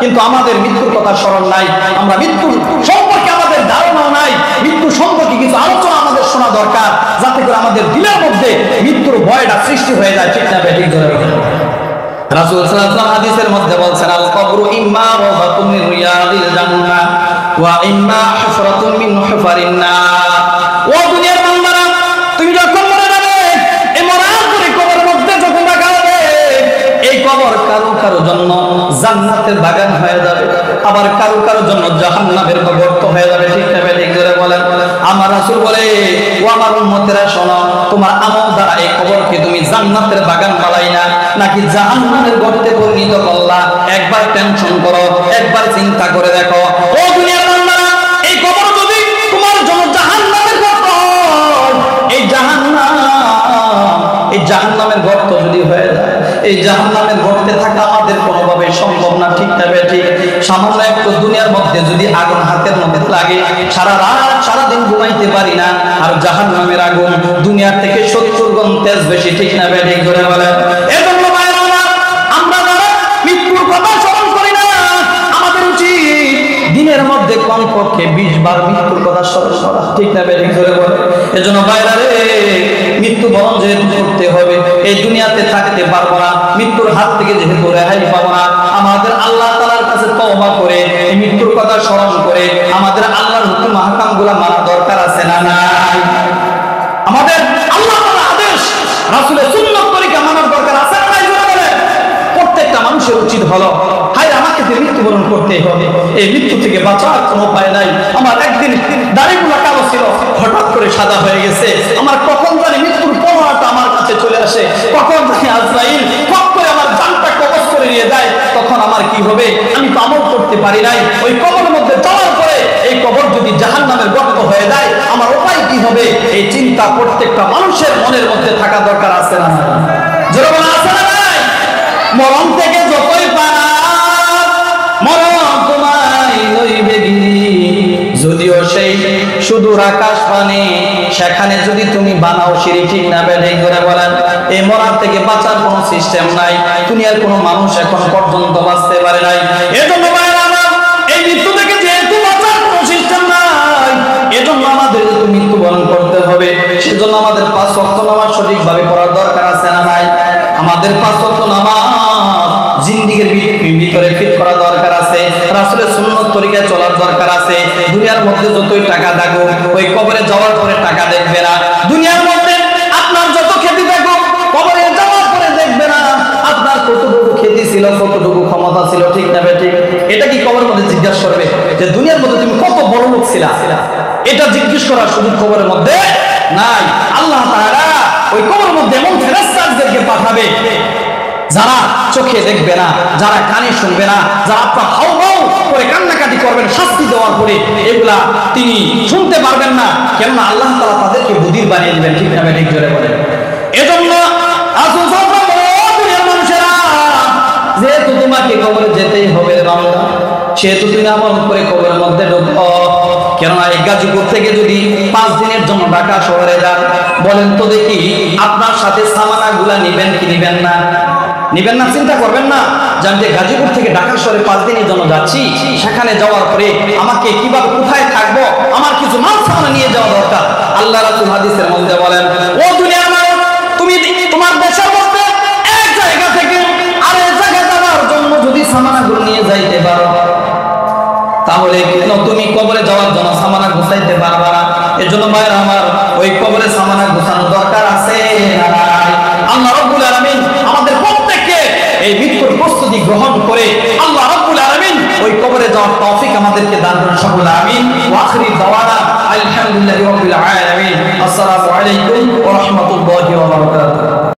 কিন্তু আমাদের মৃত্যুর কথা স্মরণ নাই, আমরা মৃত্যুর সম্পর্কে আমাদের ধারণাও নাই, মৃত্যু সম্পর্কে কিছু আলোচনা আমাদের শোনা দরকার যাতে করে আমাদের দিলের মধ্যে মৃত্যুর ভয়টা সৃষ্টি হয়ে যায়, ঠিক না বেঠিক জোরে বলেন। রাসূল সাল্লাল্লাহু আলাইহি ওয়াসাল্লাম হাদিসের মধ্যে বলছেন, আল কবরু ইম্মা রাওযাতুম মিন রিয়াদিল জান্নাহ ওয়া ইম্মা হুফরাতুম মিন হুফারিন নার। ও দুনিয়ার বান্দারা, তুমি যখন মরে যাবে, এই মরার পরে কবরের মধ্যে যখন রাখা হবে, এই কবর কারো কারো জন্য জান্নাতের বাগান হয়ে যাবে, আবার কারো কারো জন্য জাহান্নামের গর্ত হয়ে যাবে, ঠিক না বেঠিক জোরে বলেন। আমার রাসূল বলে, ও আমার উম্মতেরা শোনো, তোমার আমল দ্বারা এই কবরকে তুমি জান্নাতের বাগান বানাই না নাকি জাহান্নামের গর্তে পরিণত করলা, একবার টেনশন করো, একবার চিন্তা করে দেখো। ও দুনিয়ার বান্দারা, এই কবর যদি তোমার জন্য জাহান্নামের গর্ত হয়, এই জাহান্নামের গর্ত যদি হয়ে যায়, এই জাহান্নামের গর্তে থাকা আমাদের কোনোভাবে সম্ভব না, ঠিক না বেঠিক। সামান্য একটু দুনিয়ার মধ্যে যদি আগুন হাতের মধ্যে লাগে, সারা রাত সারা দিন ঘুমাইতে পারি না। আর জাহান্নামের আগুন দুনিয়ার থেকে 70 গুণ তেজ বেশি, ঠিক না বেঠিক করে বলে। এজন্য ভাইরা আমার, আমরা যারা মৃত্যুর কথা স্মরণ করি না, আমাদের উচিত দিনের মধ্যে কমপক্ষে 20 বার মৃত্যুর কথা স্মরণ করা, ঠিক না বেঠিক করে বলে। এজন্য ভাইরা রে, মৃত্যুবরণ যেহেতু করতে হবে, এই দুনিয়াতে থাকতে পারবো না, মৃত্যুর হাত থেকে যেহেতু রেহাই পাবো না, আমাদের আল্লাহ তাআলার কাছে তওবা করে এই মৃত্যুর কথা স্মরণ করে আমাদের আল্লাহর হুকুম আহকামগুলো মানা দরকার আছে না নাই? আমাদের আল্লাহ তাআলার আদেশ রাসূলের সুন্নাত তরিকা মানার দরকার আছে না নাই? প্রত্যেকটা মানুষের উচিত হলো, হায় আমাকে যে মৃত্যুবরণ করতে হবে, এই মৃত্যু থেকে বাঁচার কোনো উপায় নাই। আমার একদিন দাড়িগুলো কালো ছিল, হঠাৎ করে সাদা হয়ে গেছে। আমার কখন জানি মৃত্যুর পরোয়াটা আমার কাছে চলে আসে, কখন জানি আজরাইল ফট করে আমার জানটা কবজ করে নিয়ে যায়, তখন আমার কি হবে? আমি তো আমল করতে পারি নাই। ওই কবরের মধ্যে যাওয়ার পরে এই কবর যদি জাহান্নামের গর্ত হয়ে যায়, আমার উপায় কি হবে? এই চিন্তা প্রত্যেকটা মানুষের মনের মধ্যে থাকা দরকার আছে না? জোরে বলা আছে না? মরণ থেকে যতই পারা, মরণ তোমায় লইবে গিরি, যদিও সেই সুদূর আকাশ পানে, সেখানে যদি তুমি বানাও সিঁড়ি, ঠিক না বেঠিক করে বলেন। এই মরার থেকে বাঁচার কোনো সিস্টেম নাই, দুনিয়ার কোনো মানুষ এখন পর্যন্ত বাঁচতে পারে নাই। এজন্য ভাইরা আমার, এই মৃত্যু থেকে যেহেতু বাঁচার কোনো সিস্টেম নাই, এজন্য আমাদের যেহেতু মৃত্যুবরণ করতে হবে, সেজন্য আমাদের 5 ওয়াক্ত নামাজ সঠিকভাবে পড়ার দরকার আছে না নাই? আমাদের 5 ওয়াক্ত নামাজ জিন্দেগির ভিতরে ফিট করা দরকার আছে, রাসূলের সুন্নাত তরিকায় চলার দরকার আছে। দুনিয়ার মধ্যে যতই টাকা থাকো, ওই কবরে যাওয়ার পরে টাকা দেখবে না। দুনিয়ার মধ্যে আপনার যত খ্যাতি থাকো, কবরে যাওয়ার পরে দেখবে না আপনার কতটুকু খ্যাতি ছিল, কতটুকু ক্ষমতা ছিল, ঠিক না বেঠিক? এটা কি কবরের মধ্যে জিজ্ঞাসা করবে যে দুনিয়ার মধ্যে তুমি কত বড় লোক ছিলা? এটা জিজ্ঞেস করার সুযোগ কবরের মধ্যে নাই। আল্লাহ তাআলা ওই কবরের মধ্যে এমন ফেরেশতাদেরকে পাঠাবে যারা চোখে দেখবে না, যারা কানে শুনবে না, যারা আপনার হাউ হাউ করে কান্নাকাটি করবেন শাস্তি দেওয়ার পরে, এগুলা তিনি শুনতে পারবেন না। কেননা আল্লাহ তাআলা তাদেরকে বুদ্ধির বানিয়ে দিবেন, ঠিক না বেঠিক জোরে বলেন। এজন্য রাসূল সাল্লাল্লাহু আলাইহি ওয়াসাল্লাম, দুনিয়ার মানুষেরা, যেহেতু তোমাকে কবরে যেতেই হবে বান্দা, সেহেতু তুমি আমল করে কবরের মধ্যে ঢুকো। কেননা এই গাজীপুর থেকে যদি 5 দিনের জন্য ঢাকা শহরে যান, বলেন তো দেখি আপনার সাথে সামানা গুলা নিবেন কি নিবেন না? নিবেন না? চিন্তা করবেন না যে আমি গাজীপুর থেকে ঢাকা শহরে 5 দিনের জন্য যাচ্ছি, সেখানে যাওয়ার পরে আমাকে কিভাবে কোথায় থাকবো, আমার কিছু মাল সামানা নিয়ে যাওয়া দরকার। আল্লাহ রাসূল হাদিসের মধ্যে বলেন, ও দুনিয়ার মানুষ, তুমি তোমার দেশের মধ্যে এক জায়গা থেকে আরেক জায়গায় যাওয়ার জন্য যদি সামানাগুলো নিয়ে যাইতে পারো, তাহলে কেন তুমি কবরে যাওয়ার জন্য সামানা গুছাইতে পারবা না? এর জন্য ভাইরা আমার, ওই কবরে সামানা গুছানোর দরকার আছে না নাই? আল্লাহ রাব্বুল আলামিন আমাদের প্রত্যেককে এই মৃত্যুর প্রস্তুতি গ্রহণ করে আল্লাহ রাব্বুল আলামিন ওই কবরে যাওয়ার তৌফিক আমাদেরকে দান করুন সকলে, আমিন। ওয়া আখিরি দাওয়ানা আলহামদুলিল্লাহি রাব্বিল আলামিন। আসসালামু আলাইকুম ওয়া রাহমাতুল্লাহি ওয়া বারাকাতুহু।